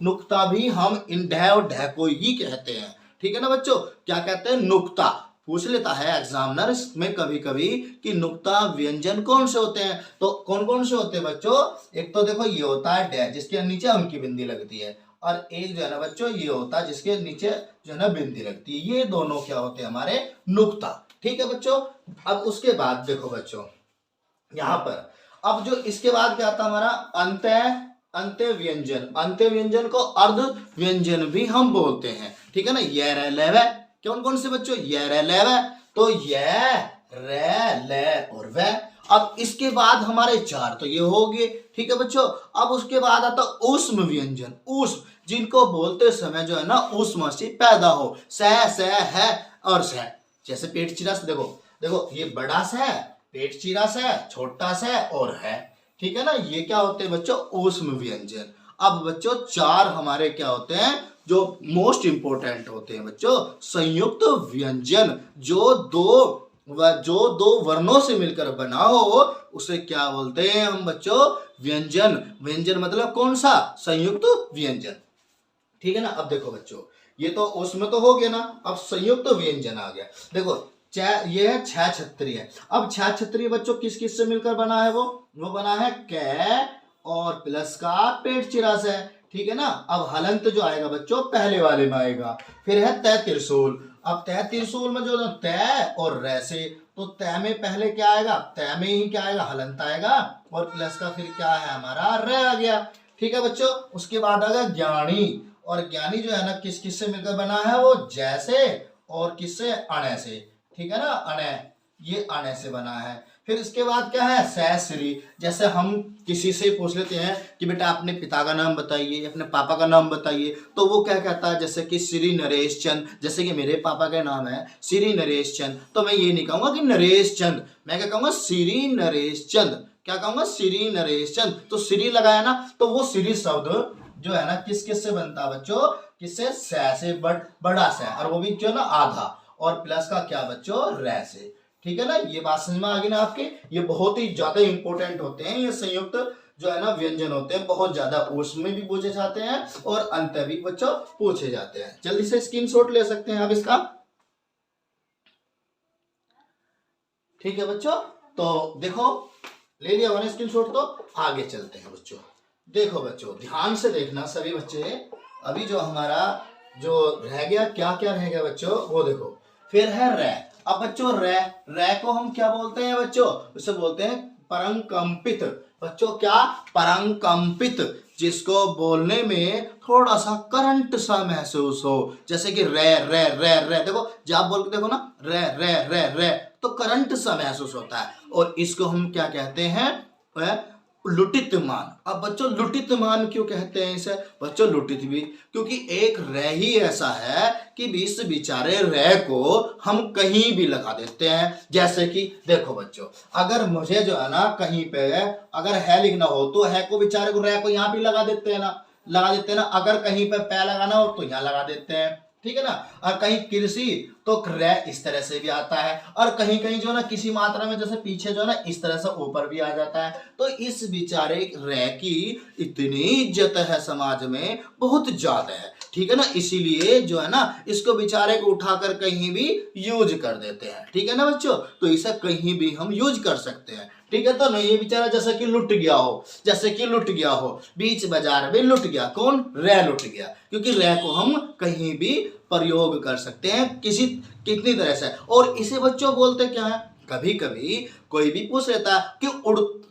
नुक्ता भी हम इन ढह और ढह को ही कहते हैं। ठीक है ना बच्चों, क्या कहते हैं, नुक्ता। पूछ लेता है एग्जामिनर में कभी कभी कि नुक्ता व्यंजन कौन से होते हैं, तो कौन कौन से होते हैं बच्चों, एक तो देखो ये होता है डैश जिसके नीचे अंकी बिंदी लगती है, और एक जो है ना बच्चों ये होता है जिसके नीचे जो है ना बिंदी लगती है। ये दोनों क्या होते हैं हमारे, नुक्ता। ठीक है बच्चों, अब उसके बाद देखो बच्चों यहाँ पर, अब जो इसके बाद क्या आता है हमारा, अंत्य व्यंजन को अर्ध व्यंजन भी हम बोलते हैं। ठीक है ना, ये रह लेवे, कौन कौन से बच्चों, ये रह लेवे, तो ये रे ले और वे। अब इसके बाद हमारे 4 तो ये हो गए। ठीक है बच्चों, अब उसके बाद आता ऊष्म व्यंजन, ऊष्म जिनको बोलते समय जो है ना ऊष्म से पैदा हो, सह है और सह, जैसे पेट चिरा से, देखो ये बड़ा सा है, पेट चिरा सा है, छोटा सा है और है। ठीक है ना, ये क्या होते हैं बच्चों, ऊष्म व्यंजन। अब बच्चों 4 हमारे क्या होते हैं जो मोस्ट इंपोर्टेंट होते हैं बच्चों, संयुक्त व्यंजन, जो दो वर्णों से मिलकर बना हो उसे क्या बोलते हैं हम बच्चों, व्यंजन। व्यंजन मतलब कौन सा, संयुक्त व्यंजन। ठीक है ना, अब देखो बच्चों ये तो उसमें तो हो गया ना। अब संयुक्त तो व्यंजन आ गया। देखो ये है छह छत्रीय। अब छह छत्रीय बच्चों किस किस से मिलकर बना है? वो बना है कै और प्लस का पेट चिरा से। ठीक है ना। अब हलंत जो आएगा बच्चों पहले वाले में आएगा। फिर है तय त्रिशूल। अब तय त्रिशूल में जो तय और रै से, तो तय में पहले क्या आएगा? तय में ही क्या आएगा? हलंत आएगा और प्लस का फिर क्या है हमारा? रे आ गया। ठीक है बच्चों। उसके बाद आएगा ज्ञानी। और ज्ञानी जो है ना किस किस से मिलकर बना है? वो जैसे और किससे? अणे से। ठीक है ना। अणे, ये अणे से बना है। फिर इसके बाद क्या है? सहश्री। जैसे हम किसी से पूछ लेते हैं कि बेटा अपने पिता का नाम बताइए, अपने पापा का नाम बताइए, तो वो क्या कहता है? जैसे कि श्री नरेश चंद। जैसे कि मेरे पापा का नाम है श्री नरेश चंद, तो मैं ये नहीं कहूंगा कि नरेश चंद, मैं क्या कहूंगा? श्री नरेश चंद। क्या कहूंगा? श्री नरेश चंद। तो श्री लगाया ना, तो वो श्री शब्द जो है ना किस किस से बनता है बच्चों? किससे? से बड़ा से, और वो भी जो ना आधा, और प्लस का क्या बच्चों? रै से। ठीक है ना। ये बात समझ में आ गई ना आपके? ये बहुत ही ज्यादा इंपॉर्टेंट होते हैं ये संयुक्त जो है ना व्यंजन होते हैं, बहुत ज्यादा उसमें भी पूछे जाते हैं और अंत भी बच्चों पूछे जाते हैं। जल्दी से स्क्रीनशॉट ले सकते हैं आप इसका। ठीक है बच्चों। तो देखो ले लिया मैंने स्क्रीनशॉट, तो आगे चलते हैं बच्चों। देखो बच्चों ध्यान से देखना सभी बच्चे। अभी जो हमारा जो रह गया, क्या क्या रह गया बच्चों? वो देखो। फिर है रै। अब बच्चों रै को हम क्या बोलते हैं बच्चों? उसे बोलते हैं परंकंपित। बच्चों क्या? परंकंपित, जिसको बोलने में थोड़ा सा करंट सा महसूस हो। जैसे कि रे रे रे रे, देखो जब आप बोल के देखो ना, रे रे रे रे, तो करंट सा महसूस होता है। और इसको हम क्या कहते हैं? लुटित मान। अब बच्चों लुटित मान क्यों कहते हैं इसे बच्चों? लुटित भी क्योंकि एक रै ही ऐसा है कि इस बेचारे रै को हम कहीं भी लगा देते हैं। जैसे कि देखो बच्चों, अगर मुझे जो है ना कहीं पे अगर है लिखना हो, तो है को बेचारे को, रै को यहाँ भी लगा देते हैं ना। अगर कहीं पे पै लगाना हो तो यहाँ लगा देते हैं। ठीक है ना। और कहीं कृषि तो रै इस तरह से भी आता है, और कहीं कहीं जो ना किसी मात्रा में जैसे पीछे जो ना इस तरह से ऊपर भी आ जाता है। तो इस बेचारे रै की इतनी इज्जत है समाज में, बहुत ज्यादा है। ठीक है ना। इसीलिए जो है ना इसको बेचारे को उठाकर कहीं भी यूज कर देते हैं। ठीक है ना बच्चों। तो इसे कहीं भी हम यूज कर सकते हैं। ठीक है। तो नहीं, ये बेचारा जैसे कि लुट गया हो, जैसे कि लुट गया हो बीच बाजार में, लुट गया। कौन? रै लुट गया। क्योंकि रै को हम कहीं भी प्रयोग कर सकते हैं किसी कितनी तरह से। और इसे बच्चों बोलते क्या है? कभी कभी कोई भी पूछ लेता है कि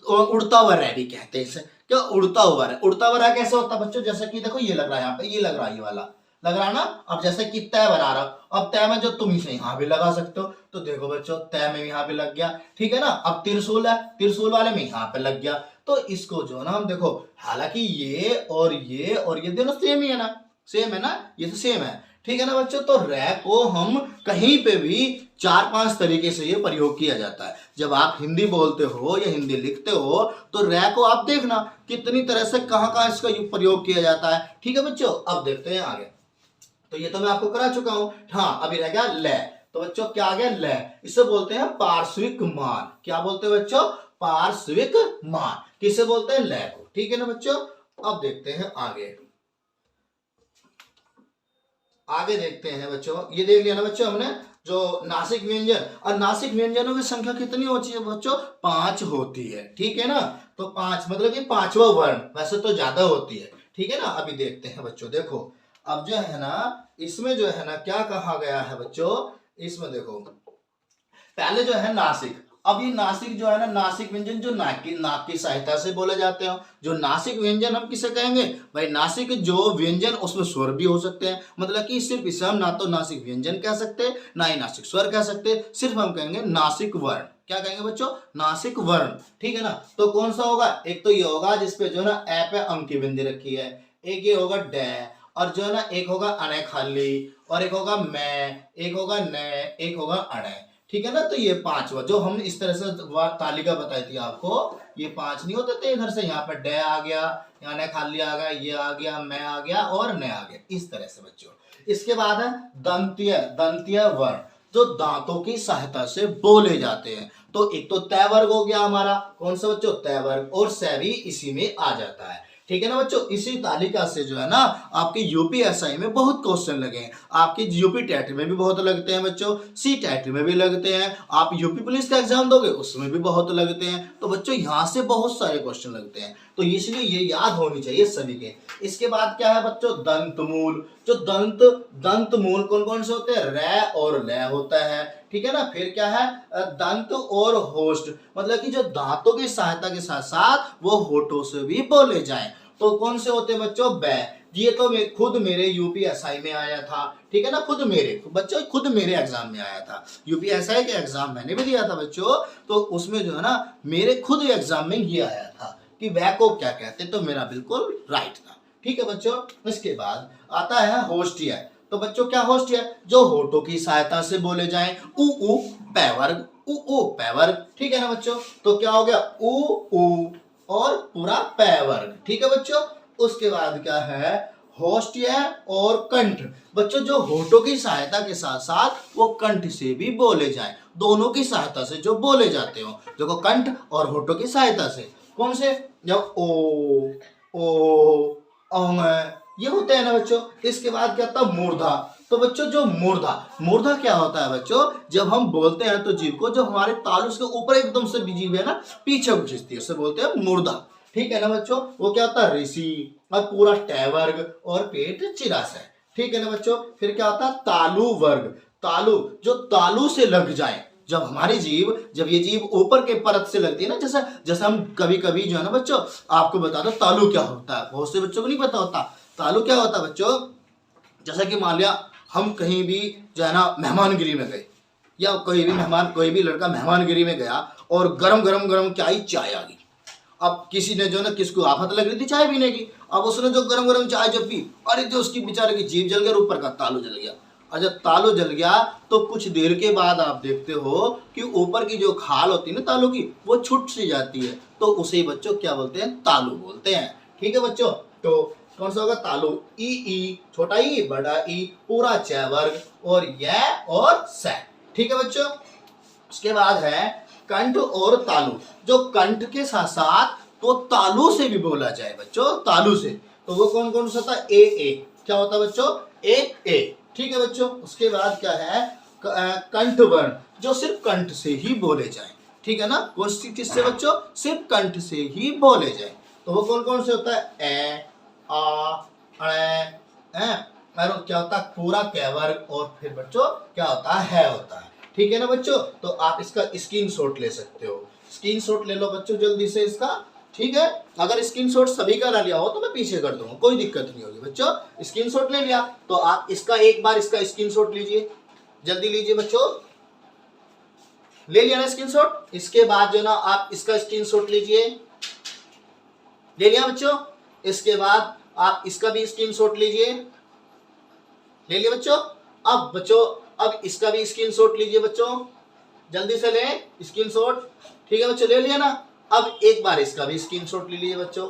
उड़ता हुआ रै भी कहते हैं इसे। क्या? उड़ता हुआ रै। उड़ता हुआ रै कैसे होता है बच्चों? जैसे कि देखो ये लग रहा है यहाँ पे, ये लग रहा है, ये वाला लग रहा है ना। अब जैसे कि तय बना रहा, अब तय में जो तुम इसे यहाँ भी लगा सकते हो, तो देखो बच्चों तय में यहाँ पे लग गया। ठीक है ना। अब त्रिशूल है, त्रिशूल वाले में यहाँ पे लग गया। तो इसको जो ना हम देखो, हालांकि ये और ये दोनों सेम ही है ना, सेम है ना, ये तो सेम है। ठीक है ना बच्चों। तो रै को हम कहीं पे भी 4-5 तरीके से ये प्रयोग किया जाता है। जब आप हिंदी बोलते हो या हिंदी लिखते हो, तो रै को आप देखना कितनी तरह से कहाँ कहाँ इसका प्रयोग किया जाता है। ठीक है बच्चों। अब देखते हैं आगे। तो ये तो मैं आपको करा चुका हूं। हाँ, अभी रह गया लय। तो बच्चों क्या आ गया? लय। इसे बोलते हैं पार्श्विक मान। क्या बोलते हैं बच्चों? पार्श्विक मान। किसे बोलते हैं? लय को। ठीक है ना बच्चों। अब देखते हैं आगे। आगे देखते हैं बच्चों। ये देख लिया ना बच्चों हमने जो नासिक व्यंजन, और नासिक व्यंजनों की संख्या कितनी होती है बच्चों? 5 होती है। ठीक है ना। तो 5 मतलब कि 5वां वर्ण, वैसे तो ज्यादा होती है। ठीक है ना। अभी देखते हैं बच्चों। देखो अब जो है ना इसमें जो है ना क्या कहा गया है बच्चों? इसमें देखो पहले जो है नासिक। अब ये नासिक जो है ना, नासिक व्यंजन जो नाक की सहायता से बोले जाते हैं। जो नासिक व्यंजन हम किसे कहेंगे भाई? नासिक जो व्यंजन उसमें स्वर भी हो सकते हैं। मतलब कि सिर्फ इसे हम ना तो नासिक व्यंजन कह सकते, ना ही नासिक स्वर कह सकते, सिर्फ हम कहेंगे नासिक वर्ण। क्या कहेंगे बच्चों? नासिक वर्ण। ठीक है ना। तो कौन सा होगा? एक तो ये होगा जिसपे जो है ना ए पे अंक की बिंदी रखी है, एक ये होगा डे, और जो है ना एक होगा अने खाली, और एक होगा मैं, एक होगा न, एक होगा अणे। ठीक है ना। तो ये 5वां जो हम इस तरह से तालिका बताई थी आपको, ये 5 नहीं होते थे। इधर से यहाँ पे डे आ गया, यहाँ ने खाली आ गया, ये आ गया, मैं आ गया और न आ गया, इस तरह से बच्चों। इसके बाद है दंतीय। दंतीय वर्ण जो दांतों की सहायता से बोले जाते हैं। तो एक तो तय वर्ग हो गया हमारा, कौन सा बच्चों? तय वर्ग। और स भी इसी में आ जाता है। ठीक है ना बच्चों। इसी तालिका से जो है ना आपके यूपीएसआई में बहुत क्वेश्चन लगे हैं, आपके यूपी टेट में भी बहुत लगते हैं बच्चों, सी टेट में भी लगते हैं, आप यूपी पुलिस का एग्जाम दोगे उसमें भी बहुत लगते हैं। तो बच्चों यहाँ से बहुत सारे क्वेश्चन लगते हैं, तो इसलिए ये याद होनी चाहिए सभी के। इसके बाद क्या है बच्चों, दंतमूल। जो दंतमूल कौन कौन से होते हैं, रै और लय होता है, ठीक है ना। फिर क्या है, दंत और होस्ट, मतलब कि जो दांतों की सहायता के साथ साथ वो होठों से भी बोले जाएं, तो कौन से होते हैं बच्चों, बै। ये तो खुद मेरे यूपीएसआई में आया था, ठीक है ना, खुद मेरे बच्चों, खुद मेरे एग्जाम में आया था, यूपीएसआई के एग्जाम मैंने भी दिया था बच्चों, तो उसमें जो है ना मेरे खुद एग्जाम में ये आया था कि बै को क्या कहते, तो मेरा बिल्कुल राइट था, ठीक है बच्चों। इसके बाद आता है होस्टिया। तो बच्चों क्या होस्टिया, जो होठों की सहायता से बोले जाएं, उ उ पै वर्ग, उ उ पै वर्ग, ठीक है ना बच्चों। तो क्या हो गया, उ उ और पूरा पै वर्ग, ठीक है बच्चों। उसके बाद क्या है, होस्टिया और कंठ। बच्चों जो होठों की सहायता के साथ साथ वो कंठ से भी बोले जाएं, दोनों की सहायता से जो बोले जाते हो, देखो कंठ और होठों की सहायता से। कौन से, जब ओ ये होते हैं ना बच्चों। इसके बाद क्या होता है, मूर्धा। तो बच्चों जो मूर्धा क्या होता है बच्चों, जब हम बोलते हैं तो जीभ को जो हमारे तालुस के ऊपर एकदम से जीभ है ना पीछे को खींचती है, उसे बोलते हैं मूर्धा, ठीक है ना बच्चों। वो क्या होता है, ऋषि और पूरा टै वर्ग और पेट चिराशय, ठीक है ना बच्चों। फिर क्या होता है, तालु वर्ग। तालु, जो तालु से लग जाए, जब हमारी जीभ, जब ये जीभ ऊपर के परत से लगती है ना, जैसे हम कभी कभी जो है ना बच्चों, आपको बता दो तालु क्या होता है, बहुत से बच्चों को नहीं पता होता। तालु क्या होता है बच्चों, जैसा कि मान लिया हम कहीं भी जो है ना मेहमानगिरी में गए, या कोई भी लड़का मेहमानगिरी में गया और गरम गरम गरम चाय आ गई। अब किसी ने जो ना, किसको आफत लग रही थी चाय पीने की, अब उसने जो गरम गरम चाय जब पी, अरे जो उसकी बेचारे की जीभ जल गया, ऊपर का तालु जल गया। और जब तालु जल गया तो कुछ देर के बाद आप देखते हो कि ऊपर की जो खाल होती है ना तालु की, वो छूट सी जाती है, तो उसे बच्चों क्या बोलते हैं, तालु बोलते हैं, ठीक है बच्चों। तो कौन सा होगा, तालु। ई छोटा ई बड़ा ई पूरा चै वर्ग और य और स, ठीक है बच्चों। उसके बाद है कंठ और तालु। जो कंठ के साथ साथ तो तालु से भी बोला जाए बच्चों, तालु से, तो वो कौन कौन सा होता है, ए क्या होता है बच्चों, ए, ठीक है बच्चों। उसके बाद क्या है, कंठ वर्ण, जो सिर्फ कंठ से ही बोले जाए, ठीक है ना। कौन सी किससे बच्चों, सिर्फ कंठ से ही बोले जाए, तो वो कौन कौन से होता है, ए आ और क्या होता है, पूरा कै वर्ग, और फिर बच्चों क्या होता है होता है, ठीक है ना बच्चों। तो आप इसका स्क्रीनशॉट ले सकते हो, स्क्रीनशॉट ले लो बच्चों जल्दी से इसका, ठीक है। अगर स्क्रीनशॉट सभी का ना लिया हो तो मैं पीछे कर दूंगा, कोई दिक्कत नहीं होगी बच्चों। स्क्रीनशॉट ले लिया तो आप इसका एक बार इसका स्क्रीनशॉट लीजिए, जल्दी लीजिए बच्चों, ले लिया ना स्क्रीनशॉट। इसके बाद जो ना आप इसका स्क्रीनशॉट लीजिए, ले लिया बच्चों। इसके बाद आप इसका भी स्क्रीनशॉट लीजिए, ले लिया बच्चों। अब बच्चों अब इसका भी स्क्रीनशॉट लीजिए बच्चों, जल्दी से लें स्क्रीनशॉट, ठीक है बच्चों, ले लिया ना। अब एक बार इसका भी स्क्रीनशॉट ले लीजिए बच्चों,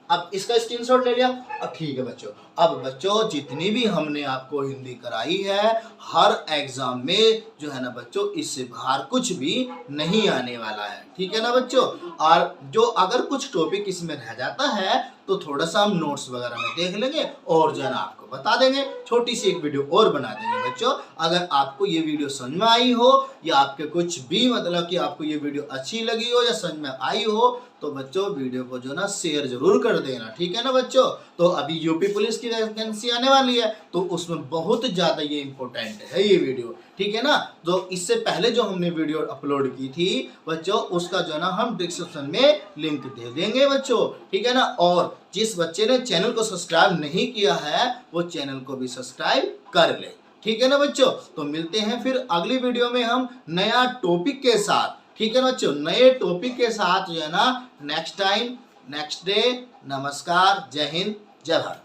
अब इसका स्क्रीनशॉट ले लिया, अब ठीक है बच्चों। अब बच्चों जितनी भी हमने आपको हिंदी कराई है, हर एग्जाम में जो है ना बच्चों, इससे बाहर कुछ भी नहीं आने वाला है, ठीक है ना बच्चों। और जो अगर कुछ टॉपिक इसमें रह जाता है तो थोड़ा सा हम नोट्स वगैरह में देख लेंगे और जो है ना आपको बता देंगे, छोटी सी एक वीडियो और बना देंगे बच्चों। अगर आपको ये वीडियो समझ में आई हो, या आपके कुछ भी मतलब कि आपको ये वीडियो अच्छी लगी हो या समझ में आई हो, तो बच्चों वीडियो को जो ना शेयर जरूर कर देना, ठीक है ना बच्चों। तो अभी यूपी पुलिस की वैकेंसी आने वाली है, तो उसमें बहुत ज्यादा ये इंपॉर्टेंट है ये वीडियो, ठीक है ना। तो इससे पहले जो हमने वीडियो अपलोड की थी बच्चों, उसका जो है ना हम डिस्क्रिप्शन में लिंक दे देंगे बच्चों, ठीक है ना। और जिस बच्चे ने चैनल को सब्सक्राइब नहीं किया है वो चैनल को भी सब्सक्राइब कर ले, ठीक है ना बच्चों। तो मिलते हैं फिर अगली वीडियो में हम नया टॉपिक के साथ, ठीक है ना बच्चों, नए टॉपिक के साथ जो है ना नेक्स्ट टाइम नेक्स्ट डे। नमस्कार, जय हिंद, जय भारत।